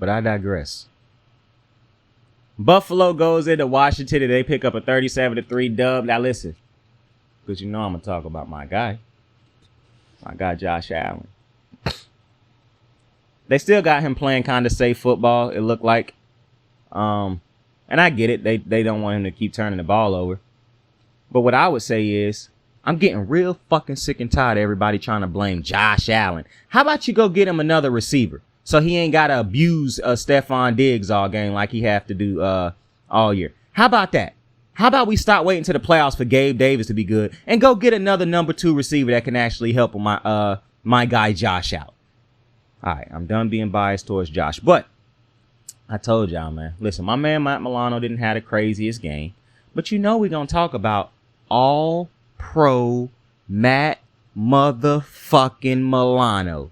But I digress. Buffalo goes into Washington and they pick up a 37-3 dub. Now listen, because you know I'm going to talk about my guy. My guy Josh Allen. They still got him playing kind of safe football, it looked like. And I get it. They don't want him to keep turning the ball over. But what I would say is, I'm getting real fucking sick and tired of everybody trying to blame Josh Allen. How about you go get him another receiver so he ain't got to abuse Stephon Diggs all game like he have to do all year? How about that? How about we stop waiting to the playoffs for Gabe Davis to be good and go get another number 2 receiver that can actually help my guy Josh out? All right, I'm done being biased towards Josh, but I told y'all, man. Listen, my man Matt Milano didn't have the craziest game, but you know we're going to talk about all-pro Matt motherfucking Milano.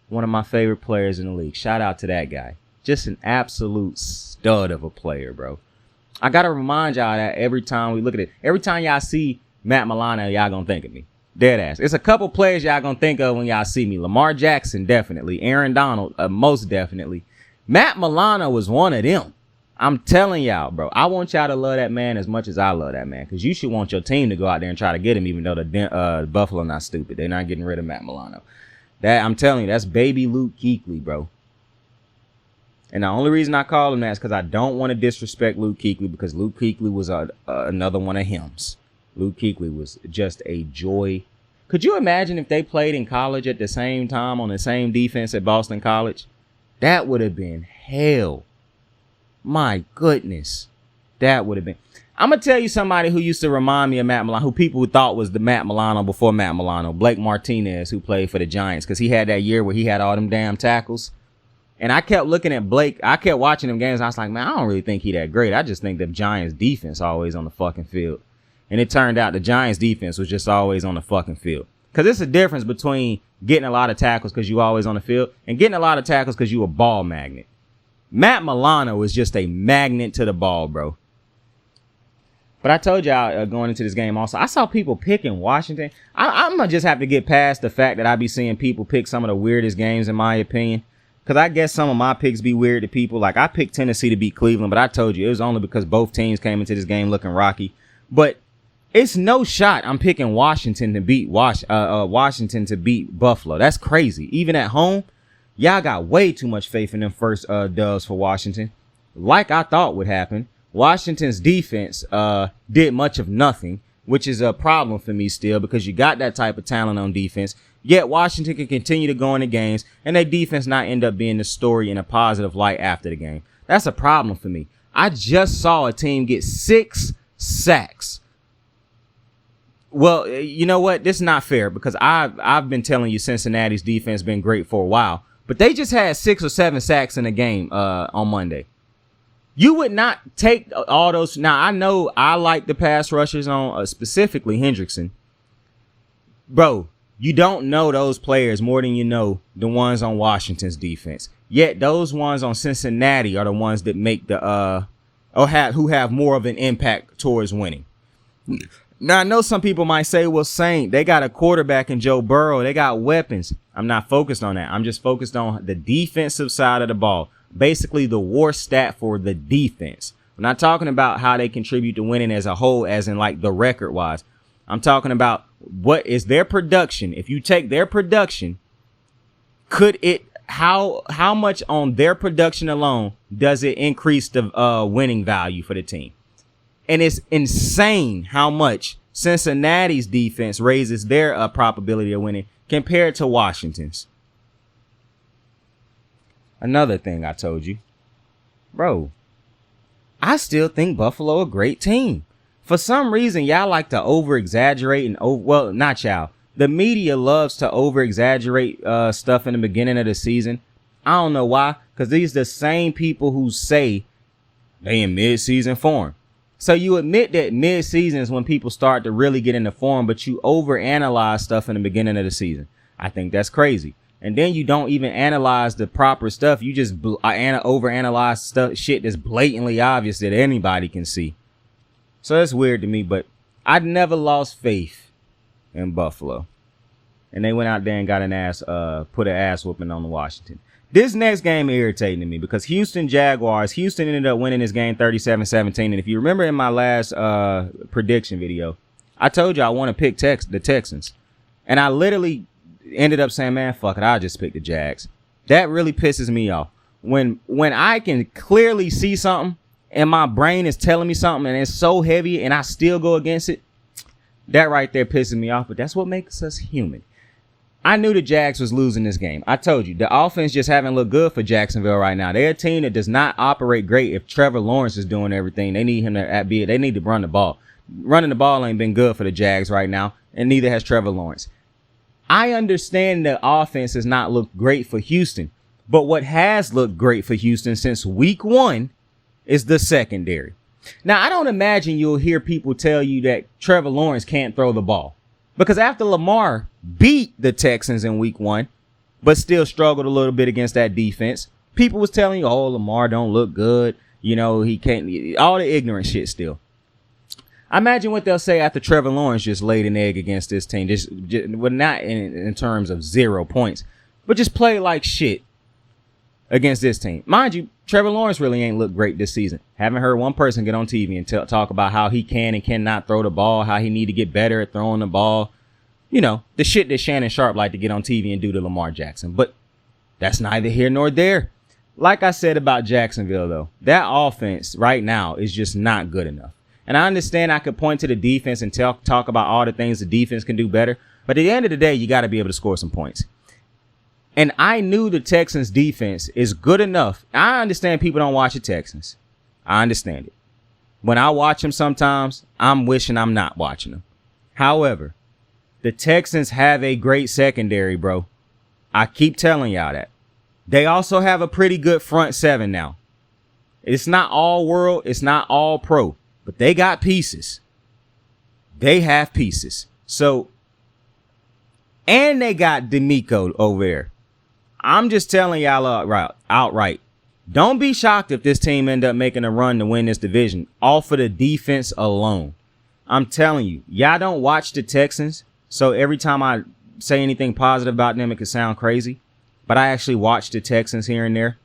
One of my favorite players in the league. Shout out to that guy. Just an absolute stud of a player, bro. I got to remind y'all that every time we look at it, every time y'all see Matt Milano, y'all going to think of me. Dead ass. It's a couple players y'all gonna think of when y'all see me. Lamar Jackson, definitely. Aaron Donald, most definitely. Matt Milano was one of them. I'm telling y'all, bro. I want y'all to love that man as much as I love that man. Because you should want your team to go out there and try to get him, even though the Buffalo not stupid. They're not getting rid of Matt Milano. That I'm telling you, that's baby Luke Kuechly, bro. And the only reason I call him that is because I don't want to disrespect Luke Kuechly, because Luke Kuechly was another one of hymns. Luke Kuechly was just a joy. Could you imagine if they played in college at the same time on the same defense at Boston College? That would have been hell. My goodness. That would have been. I'm going to tell you somebody who used to remind me of Matt Milano, who people thought was the Matt Milano before Matt Milano, Blake Martinez, who played for the Giants, because he had that year where he had all them damn tackles. And I kept looking at Blake. I kept watching them games. And I was like, man, I don't really think he that great. I just think the Giants defense always on the fucking field. And it turned out the Giants defense was just always on the fucking field. Because it's a difference between getting a lot of tackles because you always on the field and getting a lot of tackles because you a ball magnet. Matt Milano was just a magnet to the ball, bro. But I told y'all going into this game also, I saw people picking Washington. I'm going to just have to get past the fact that I be seeing people pick some of the weirdest games in my opinion. Because I guess some of my picks be weird to people. Like, I picked Tennessee to beat Cleveland, but I told you it was only because both teams came into this game looking rocky. But it's no shot I'm picking Washington to beat Washington to beat Buffalo. That's crazy. Even at home, y'all got way too much faith in them first dubs for Washington. Like I thought would happen. Washington's defense did much of nothing, which is a problem for me still because you got that type of talent on defense. Yet Washington can continue to go into games and their defense not end up being the story in a positive light after the game. That's a problem for me. I just saw a team get 6 sacks. Well, you know what? This is not fair because I've been telling you Cincinnati's defense been great for a while, but they just had 6 or 7 sacks in a game on Monday. You would not take all those. Now, I know I like the pass rushers on specifically Hendrickson. Bro, you don't know those players more than you know the ones on Washington's defense. Yet those ones on Cincinnati are the ones that make the who have more of an impact towards winning. Now, I know some people might say, well, Saint, they got a quarterback in Joe Burrow. They got weapons. I'm not focused on that. I'm just focused on the defensive side of the ball. Basically, the war stat for the defense. I'm not talking about how they contribute to winning as a whole, as in like the record wise. I'm talking about what is their production. If you take their production, could it how much on their production alone does it increase the winning value for the team? And it's insane how much Cincinnati's defense raises their probability of winning compared to Washington's. Another thing I told you, bro, I still think Buffalo a great team. For some reason, y'all like to over-exaggerate and well, not y'all. The media loves to over-exaggerate stuff in the beginning of the season. I don't know why, because these are the same people who say they in mid-season form. So you admit that mid-season is when people start to really get into form, but you over-analyze stuff in the beginning of the season. I think that's crazy. And then you don't even analyze the proper stuff. You just overanalyze stuff, shit that's blatantly obvious that anybody can see. So that's weird to me, but I never lost faith in Buffalo. And they went out there and got put an ass whooping on Washington. This next game irritating me because Houston ended up winning this game 37-17. And if you remember in my last prediction video, I told you I want to pick the Texans. And I literally ended up saying, man, fuck it, I'll just pick the Jags. That really pisses me off. When I can clearly see something and my brain is telling me something and it's so heavy and I still go against it, that right there pisses me off. But that's what makes us human. I knew the Jags was losing this game. I told you, the offense just haven't looked good for Jacksonville right now. They're a team that does not operate great if Trevor Lawrence is doing everything. They need him to be. They need to run the ball. Running the ball ain't been good for the Jags right now, and neither has Trevor Lawrence. I understand the offense has not looked great for Houston, but what has looked great for Houston since week 1 is the secondary. Now, I don't imagine you'll hear people tell you that Trevor Lawrence can't throw the ball. Because after Lamar beat the Texans in week 1, but still struggled a little bit against that defense, people was telling you, oh, Lamar don't look good. You know, he can't, all the ignorant shit still. I imagine what they'll say after Trevor Lawrence just laid an egg against this team. Just well, not in terms of 0 points, but just play like shit against this team. Mind you, Trevor Lawrence really ain't looked great this season. Haven't heard one person get on TV and talk about how he can and cannot throw the ball, how he need to get better at throwing the ball. You know, the shit that Shannon Sharpe like to get on TV and do to Lamar Jackson. But that's neither here nor there. Like I said about Jacksonville, though, that offense right now is just not good enough. And I understand I could point to the defense and talk about all the things the defense can do better. But at the end of the day, you got to be able to score some points. And I knew the Texans defense is good enough. I understand people don't watch the Texans. I understand it. When I watch them sometimes, I'm wishing I'm not watching them. However, the Texans have a great secondary, bro. I keep telling y'all that. They also have a pretty good front seven now. It's not all world. It's not all pro. But they got pieces. They have pieces. So, and they got D'Amico over there. I'm just telling y'all outright. Don't be shocked if this team end up making a run to win this division off of the defense alone. I'm telling you, y'all don't watch the Texans. So every time I say anything positive about them, it could sound crazy. But I actually watch the Texans here and there.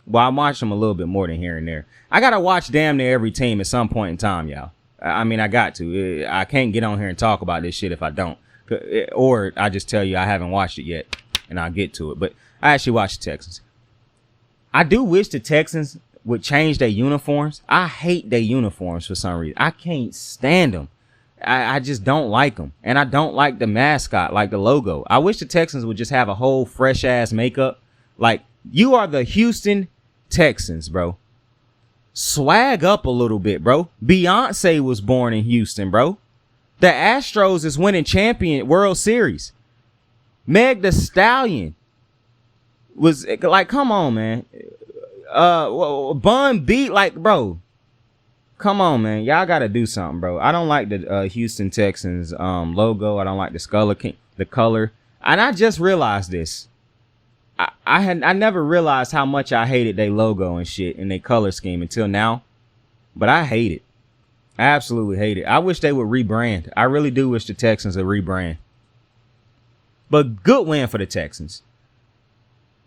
Well, I watch them a little bit more than here and there. I got to watch damn near every team at some point in time, y'all. I mean, I got to. I can't get on here and talk about this shit if I don't. Or I just tell you I haven't watched it yet, and I'll get to it. But I actually watch the Texans. I do wish the Texans would change their uniforms. I hate their uniforms for some reason. I can't stand them. I just don't like them. And I don't like the mascot, like the logo. I wish the Texans would just have a whole fresh-ass makeup. Like, you are the Houston Texans, bro. Swag up a little bit, bro. Beyonce was born in Houston, bro. The Astros is winning World Series. Meg Thee Stallion was like, come on, man. Bun Beat, like, bro. Come on, man. Y'all got to do something, bro. I don't like the Houston Texans logo. I don't like the color. And I just realized this. I never realized how much I hated their logo and shit and their color scheme until now. But I hate it. I absolutely hate it. I wish they would rebrand. I really do wish the Texans would rebrand. But good win for the Texans.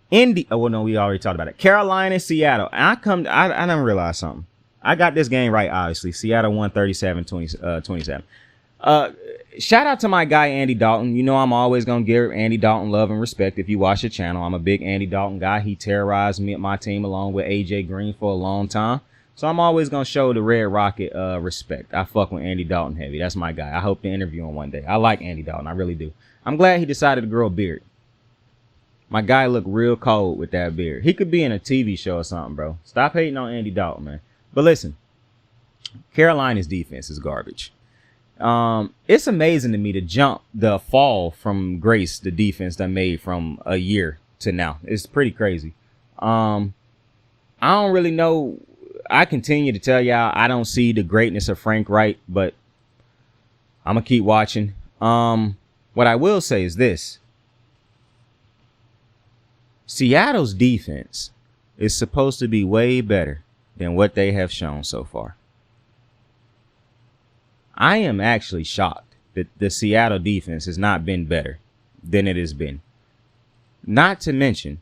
We already talked about it. Carolina, Seattle. And I didn't realize something. I got this game right, obviously. Seattle won 37-27. Shout out to my guy, Andy Dalton. You know I'm always going to give Andy Dalton love and respect if you watch the channel. I'm a big Andy Dalton guy. He terrorized me and my team along with A.J. Green for a long time. So I'm always going to show the Red Rocket respect. I fuck with Andy Dalton heavy. That's my guy. I hope to interview him one day. I like Andy Dalton. I really do. I'm glad he decided to grow a beard. My guy looked real cold with that beard. He could be in a TV show or something, bro. Stop hating on Andy Dalton, man. But listen, Carolina's defense is garbage. It's amazing to me the fall from grace the defense that made from a year to now. It's pretty crazy. I don't really know. I continue to tell y'all I don't see the greatness of Frank Wright, but I'm going to keep watching. What I will say is this. Seattle's defense is supposed to be way better than what they have shown so far. I am actually shocked that the Seattle defense has not been better than it has been. Not to mention,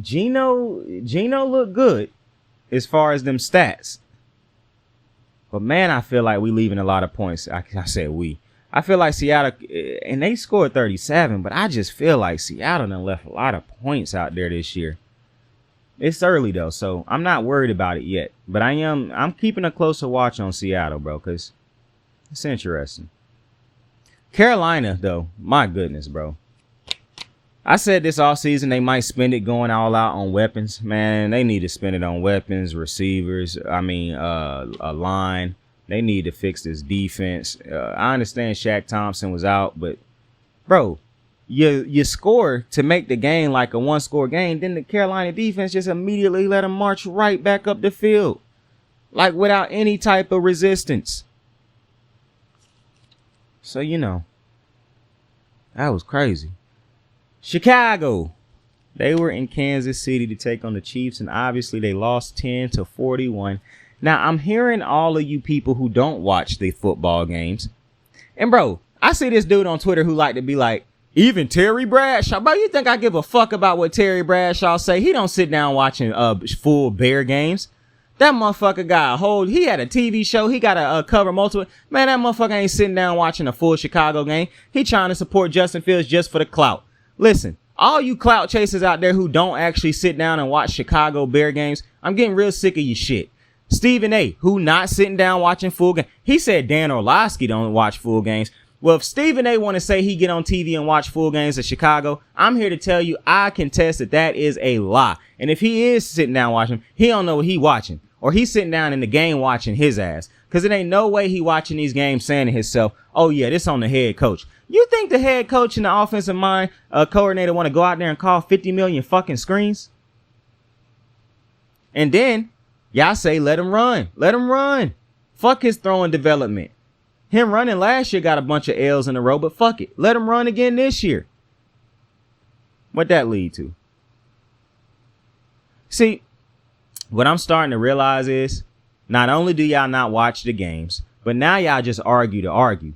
Gino looked good as far as them stats. But man, I feel like we leaving a lot of points. I said we. I feel like Seattle, and they scored 37, but I just feel like Seattle done left a lot of points out there this year. It's early though, so I'm not worried about it yet. But I'm keeping a closer watch on Seattle, bro, because it's interesting. Carolina, though, my goodness, bro. I said this all season they might spend it going all out on weapons. Man, they need to spend it on weapons, receivers. A line. They need to fix this defense. I understand Shaq Thompson was out, but bro, you score to make the game like a one-score game. Then the Carolina defense just immediately let them march right back up the field, like without any type of resistance. So that was crazy. Chicago, they were in Kansas City to take on the Chiefs, and obviously they lost 10-41. Now, I'm hearing all of you people who don't watch the football games. And, bro, I see this dude on Twitter who like to be like, even Terry Bradshaw. Bro, you think I give a fuck about what Terry Bradshaw say? He don't sit down watching full Bear games. That motherfucker he had a TV show. He got to cover multiple. Man, that motherfucker ain't sitting down watching a full Chicago game. He trying to support Justin Fields just for the clout. Listen, all you clout chasers out there who don't actually sit down and watch Chicago Bear games, I'm getting real sick of your shit. Stephen A., who not sitting down watching full games. He said Dan Orlovsky don't watch full games. Well, if Stephen A. want to say he get on TV and watch full games of Chicago, I'm here to tell you I contest that is a lie. And if he is sitting down watching, he don't know what he watching. Or he's sitting down in the game watching his ass. Because it ain't no way he watching these games saying to himself, oh yeah, this on the head coach. You think the head coach and the offensive mind coordinator want to go out there and call 50 million fucking screens? And then y'all say let him run. Let him run. Fuck his throwing development. Him running last year got a bunch of L's in a row, but fuck it. Let him run again this year. What'd that lead to? See, what I'm starting to realize is not only do y'all not watch the games, but now y'all just argue to argue.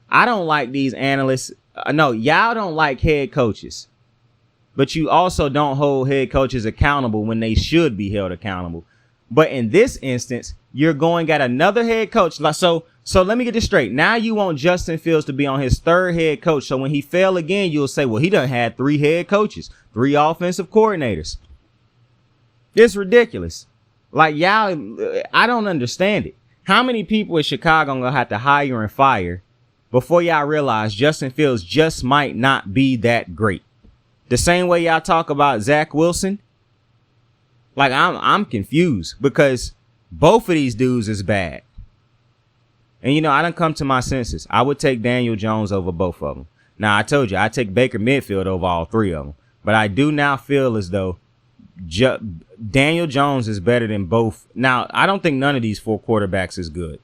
I don't like these analysts. No, y'all don't like head coaches, but you also don't hold head coaches accountable when they should be held accountable. But in this instance, you're going at another head coach. So let me get this straight. Now you want Justin Fields to be on his third head coach. So when he fail again, you'll say, well, he done had 3 head coaches, 3 offensive coordinators. It's ridiculous. Like, y'all, I don't understand it. How many people in Chicago gonna have to hire and fire before y'all realize Justin Fields just might not be that great? The same way y'all talk about Zach Wilson. Like, I'm confused because both of these dudes is bad. And, you know, I done come to my senses. I would take Daniel Jones over both of them. Now, I told you, I take Baker Mayfield over all 3 of them. But I do now feel as though Daniel Jones is better than both. Now, I don't think none of these 4 quarterbacks is good.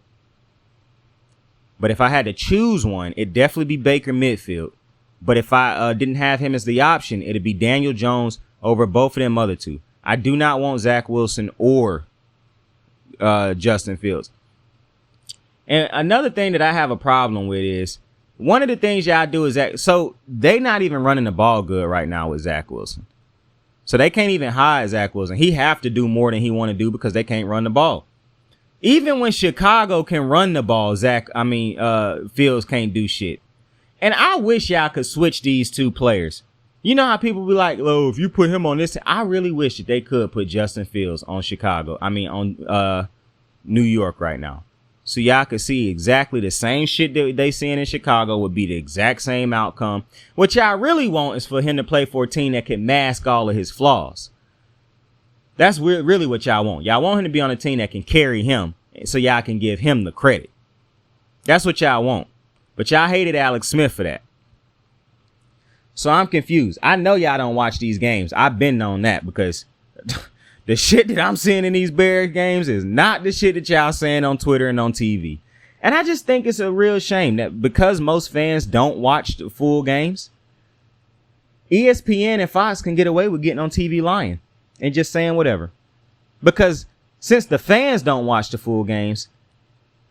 But if I had to choose one, it'd definitely be Baker Mayfield. But if I didn't have him as the option, it'd be Daniel Jones over both of them other 2. I do not want Zach Wilson or Justin Fields. And another thing that I have a problem with is one of the things y'all do is that, so they not even running the ball good right now with Zach Wilson. So they can't even hire Zach Wilson. He have to do more than he want to do because they can't run the ball. Even when Chicago can run the ball, Fields can't do shit. And I wish y'all could switch these 2 players. You know how people be like, oh, if you put him on this, I really wish that they could put Justin Fields on on New York right now. So y'all could see exactly the same shit that they seeing in Chicago would be the exact same outcome. What y'all really want is for him to play for a team that can mask all of his flaws. That's really what y'all want. Y'all want him to be on a team that can carry him so y'all can give him the credit. That's what y'all want. But y'all hated Alex Smith for that. So I'm confused. I know y'all don't watch these games. I've been on that because the shit that I'm seeing in these Bears games is not the shit that y'all saying on Twitter and on TV. And I just think it's a real shame that because most fans don't watch the full games, ESPN and Fox can get away with getting on TV lying and just saying whatever. Because since the fans don't watch the full games,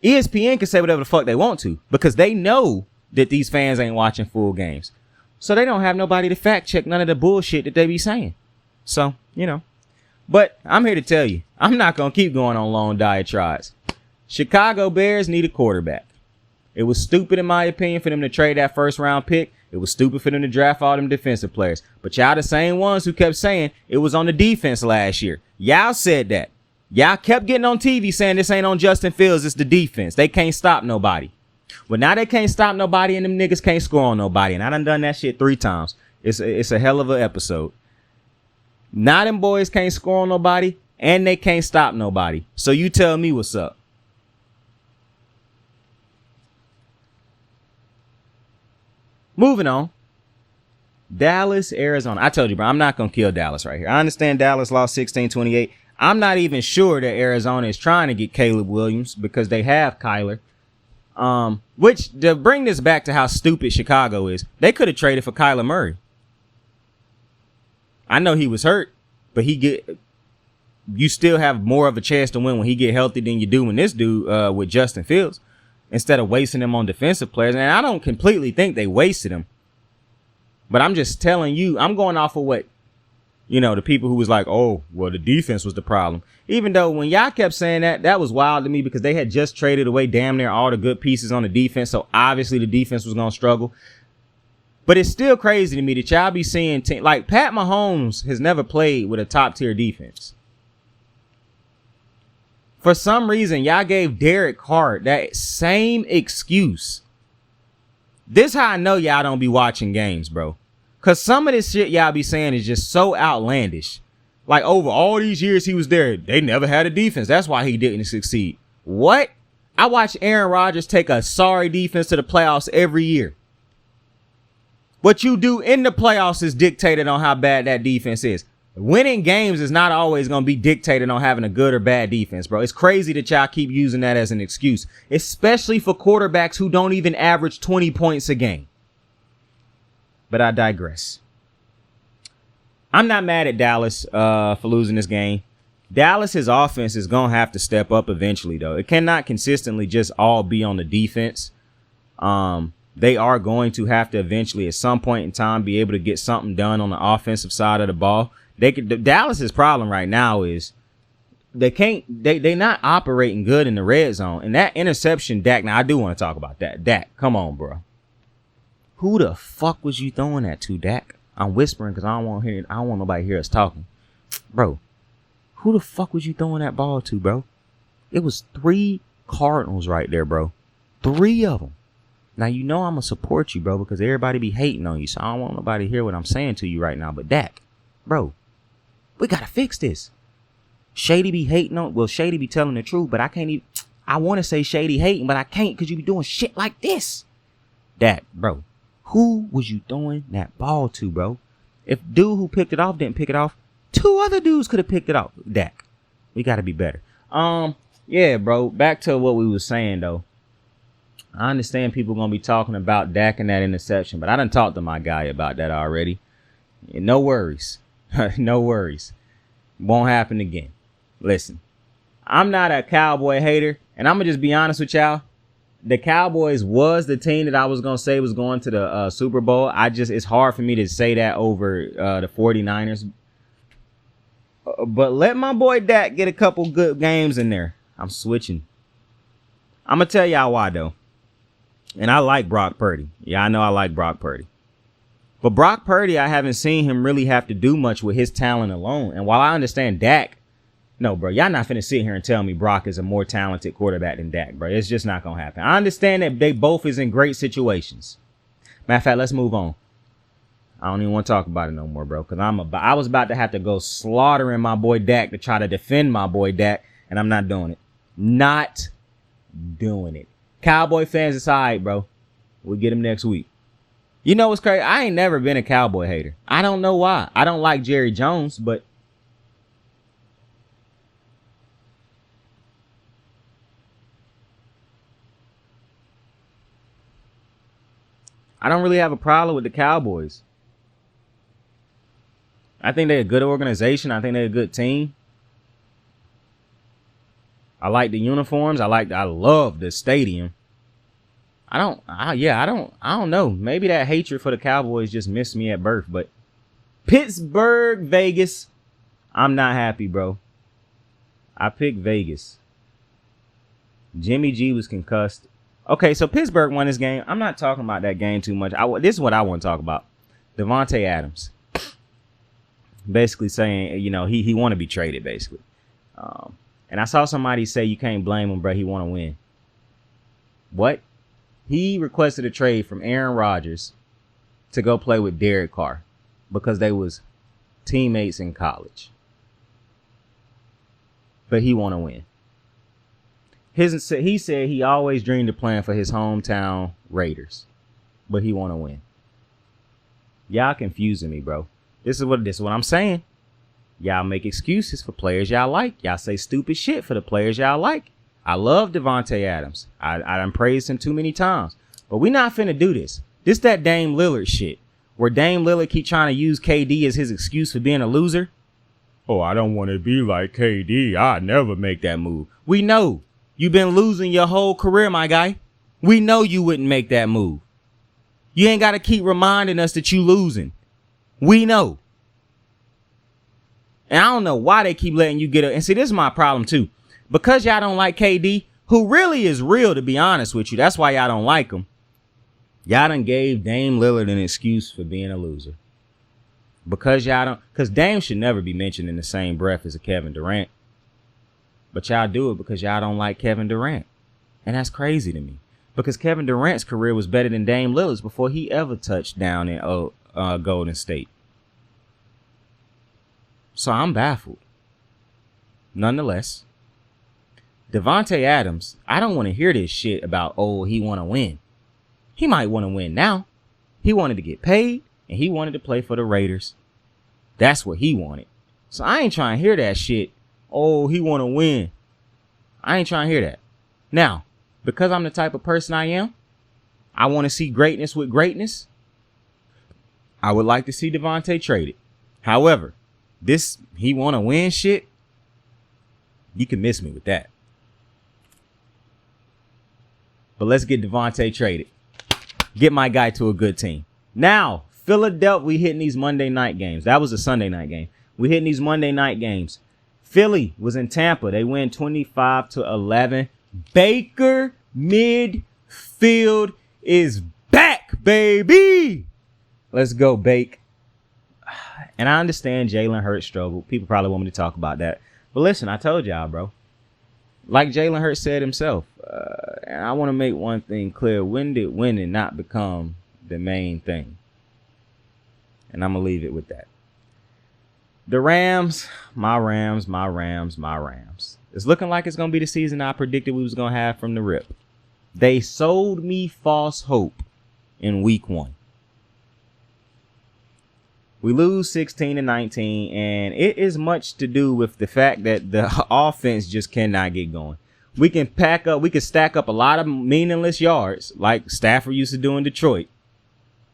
ESPN can say whatever the fuck they want to because they know that these fans ain't watching full games. So they don't have nobody to fact check none of the bullshit that they be saying. So, you know. But I'm here to tell you, I'm not going to keep going on long diatribes. Chicago Bears need a quarterback. It was stupid, in my opinion, for them to trade that first round pick. It was stupid for them to draft all them defensive players. But y'all the same ones who kept saying it was on the defense last year. Y'all said that. Y'all kept getting on TV saying this ain't on Justin Fields, it's the defense. They can't stop nobody. Well, now they can't stop nobody and them niggas can't score on nobody. And I done that shit 3 times. It's a hell of an episode. Now them boys can't score on nobody and they can't stop nobody. So you tell me what's up. Moving on. Dallas, Arizona. I told you, bro, I'm not going to kill Dallas right here. I understand Dallas lost 16-28. I'm not even sure that Arizona is trying to get Caleb Williams because they have Kyler. Which, to bring this back to how stupid Chicago is, they could have traded for Kyler Murray. I know he was hurt, but you still have more of a chance to win when he get healthy than you do when this dude with Justin Fields, instead of wasting him on defensive players. And I don't completely think they wasted him, but I'm just telling you, I'm going off of what, you know, the people who was like, oh, well, the defense was the problem. Even though when y'all kept saying that, that was wild to me because they had just traded away damn near all the good pieces on the defense. So obviously the defense was going to struggle. But it's still crazy to me that y'all be seeing like Pat Mahomes has never played with a top tier defense. For some reason, y'all gave Derek Carr that same excuse This how I know y'all don't be watching games, bro. Cause some of this shit y'all be saying is just so outlandish. Like over all these years he was there, they never had a defense. That's why he didn't succeed. What? I watch Aaron Rodgers take a sorry defense to the playoffs every year. What you do in the playoffs is dictated on how bad that defense is. Winning games is not always going to be dictated on having a good or bad defense, bro. It's crazy that y'all keep using that as an excuse, especially for quarterbacks who don't even average 20 points a game. But I digress. I'm not mad at Dallas for losing this game. Dallas's offense is going to have to step up eventually, though. It cannot consistently just all be on the defense. They are going to have to eventually, at some point in time, be able to get something done on the offensive side of the ball. Dallas's problem right now is they're not operating good in the red zone. And that interception, Dak, now I do want to talk about that. Dak, come on, bro. Who the fuck was you throwing that to, Dak? I'm whispering because I don't want nobody to hear us talking. Bro, who the fuck was you throwing that ball to, bro? It was 3 Cardinals right there, bro. 3 of them. Now, you know I'm going to support you, bro, because everybody be hating on you. So I don't want nobody to hear what I'm saying to you right now. But Dak, bro, we got to fix this. Shady be hating on, well, Shady be telling the truth, but I can't even, I want to say Shady hating, but I can't because you be doing shit like this. Dak, bro, who was you throwing that ball to, bro? If dude who picked it off didn't pick it off, 2 other dudes could have picked it off. Dak, we got to be better. Yeah, bro, back to what we was saying, though. I understand people going to be talking about Dak and that interception, but I done talked to my guy about that already. And no worries. No worries. Won't happen again. Listen, I'm not a Cowboy hater, and I'm going to just be honest with y'all. The Cowboys was the team that I was going to say was going to the Super Bowl. It's hard for me to say that over the 49ers. But let my boy Dak get a couple good games in there. I'm switching. I'm going to tell y'all why, though. And I like Brock Purdy. Yeah, I know I like Brock Purdy. But Brock Purdy, I haven't seen him really have to do much with his talent alone. And while I understand Dak, no, bro, y'all not finna sit here and tell me Brock is a more talented quarterback than Dak, bro. It's just not gonna happen. I understand that they both is in great situations. Matter of fact, let's move on. I don't even want to talk about it no more, bro, because I was about to have to go slaughtering my boy Dak to try to defend my boy Dak, and I'm not doing it. Not doing it. Cowboy fans, it's all right, bro. We'll get him next week. You know what's crazy? I ain't never been a Cowboy hater. I don't know why. I don't like Jerry Jones, but I don't really have a problem with the Cowboys. I think they're a good organization. I think they're a good team. I like the uniforms. I love the stadium. I don't know. Maybe that hatred for the Cowboys just missed me at birth, but Pittsburgh, Vegas, I'm not happy, bro. I picked Vegas. Jimmy G was concussed. Okay, so Pittsburgh won this game. I'm not talking about that game too much. This is what I want to talk about. Devontae Adams. Basically saying, you know, he want to be traded, basically. And I saw somebody say you can't blame him, bro. He want to win. What? He requested a trade from Aaron Rodgers to go play with Derek Carr because they was teammates in college. But he want to win. He said he always dreamed of playing for his hometown Raiders, but he want to win. Y'all confusing me, bro. This is what I'm saying. Y'all make excuses for players y'all like. Y'all say stupid shit for the players y'all like. I love Devontae Adams. I done praised him too many times. But we not finna do this. This that Dame Lillard shit. Where Dame Lillard keep trying to use KD as his excuse for being a loser. Oh, I don't want to be like KD. I'd never make that move. We know. You've been losing your whole career, my guy. We know you wouldn't make that move. You ain't got to keep reminding us that you losing. We know. And I don't know why they keep letting you get it. And see, this is my problem too. Because y'all don't like KD, who really is real, to be honest with you. That's why y'all don't like him. Y'all done gave Dame Lillard an excuse for being a loser. Because Dame should never be mentioned in the same breath as a Kevin Durant. But y'all do it because y'all don't like Kevin Durant. And that's crazy to me. Because Kevin Durant's career was better than Dame Lillard's before he ever touched down in Golden State. So I'm baffled. Nonetheless, Devontae Adams, I don't want to hear this shit about, oh, he want to win. He might want to win now. He wanted to get paid, and he wanted to play for the Raiders. That's what he wanted. So I ain't trying to hear that shit. Oh, he want to win. I ain't trying to hear that. Now, because I'm the type of person I am, I want to see greatness with greatness. I would like to see Devontae traded. However, this he want to win shit, you can miss me with that. But let's get Devontae traded. Get my guy to a good team. Now, Philadelphia, we hitting these Monday night games. That was a Sunday night game. We hitting these Monday night games. Philly was in Tampa. They win 25-11. Baker midfield is back, baby. Let's go, Bake. And I understand Jalen Hurts struggled. People probably want me to talk about that. But listen, I told y'all, bro. Like Jalen Hurts said himself, and I want to make one thing clear. When did winning not become the main thing? And I'm going to leave it with that. The Rams, my Rams. It's looking like it's going to be the season I predicted we was going to have from the rip. They sold me false hope in week 1. We lose 16-19, and it is much to do with the fact that the offense just cannot get going. We can stack up a lot of meaningless yards like Stafford used to do in Detroit.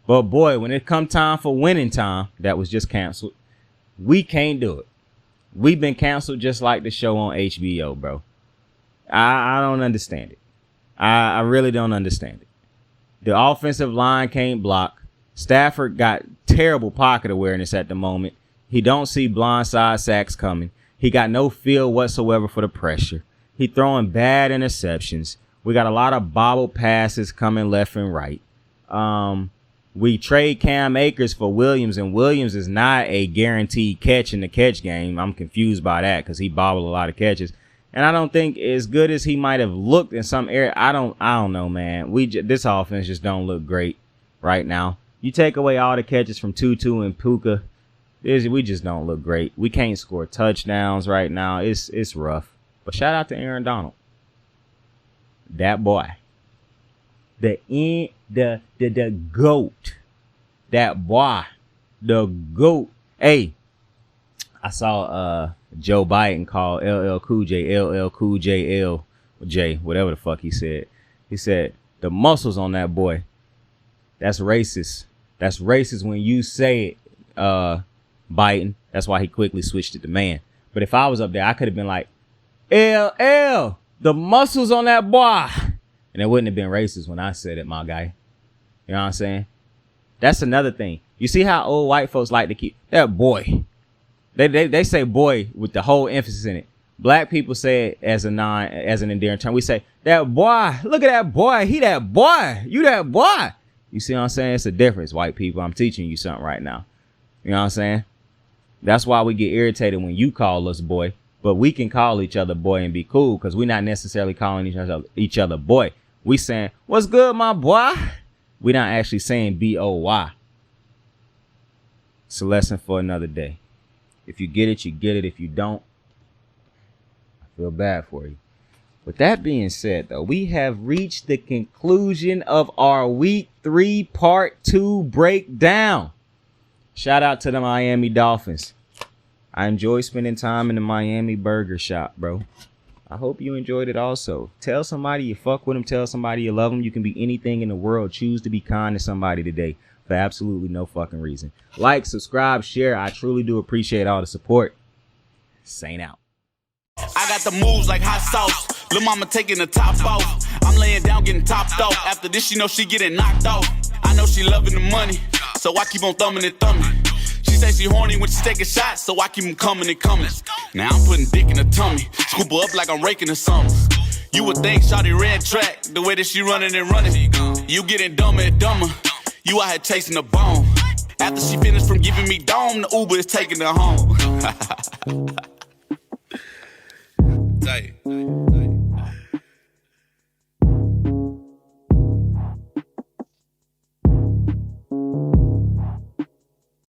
But boy, when it come time for winning time, that was just canceled. We can't do it. We've been canceled just like the show on HBO, bro. I don't understand it. I really don't understand it. The offensive line can't block. Stafford got terrible pocket awareness at the moment. He don't see blindside sacks coming. He got no feel whatsoever for the pressure. He throwing bad interceptions. We got a lot of bobble passes coming left and right. We trade Cam Akers for Williams, and Williams is not a guaranteed catch in the catch game. I'm confused by that because he bobbled a lot of catches. And I don't think as good as he might have looked in some area. I don't know, man. This offense just don't look great right now. You take away all the catches from Tutu and Puka, we just don't look great. We can't score touchdowns right now. It's rough. But shout out to Aaron Donald. That boy. The GOAT. That boy. The GOAT. Hey, I saw Joe Biden call LL Cool J LJ, whatever the fuck he said. He said, the muscles on that boy, that's racist. That's racist when you say it, Biden. That's why he quickly switched it to man. But if I was up there, I could have been like, LL, the muscles on that boy. And it wouldn't have been racist when I said it, my guy. You know what I'm saying? That's another thing. You see how old white folks like to keep that boy. They say boy with the whole emphasis in it. Black people say it as an endearing term. We say that boy. Look at that boy. He that boy. You that boy. You see what I'm saying? It's a difference, white people. I'm teaching you something right now. You know what I'm saying? That's why we get irritated when you call us boy. But we can call each other boy and be cool because we're not necessarily calling each other boy. We saying, what's good, my boy? We're not actually saying B-O-Y. It's a lesson for another day. If you get it, you get it. If you don't, I feel bad for you. With that being said, though, we have reached the conclusion of our Week 3 Part 2 breakdown. Shout out to the Miami Dolphins. I enjoy spending time in the Miami Burger Shop, bro. I hope you enjoyed it also. Tell somebody you fuck with them. Tell somebody you love them. You can be anything in the world. Choose to be kind to somebody today for absolutely no fucking reason. Like, subscribe, share. I truly do appreciate all the support. Saint out. I got the moves like hot sauce. Lil' mama taking the top off. I'm laying down getting topped off. After this, she know she getting knocked off. I know she loving the money, so I keep on thumbing and thumbing. She say she horny when she taking shots, so I keep them coming and coming. Now I'm putting dick in her tummy, scoop her up like I'm raking her something. You would think shawty red track, the way that she running and running. You getting dumber and dumber. You out here chasing the bone. After she finished from giving me dome, the Uber is taking her home. Tight.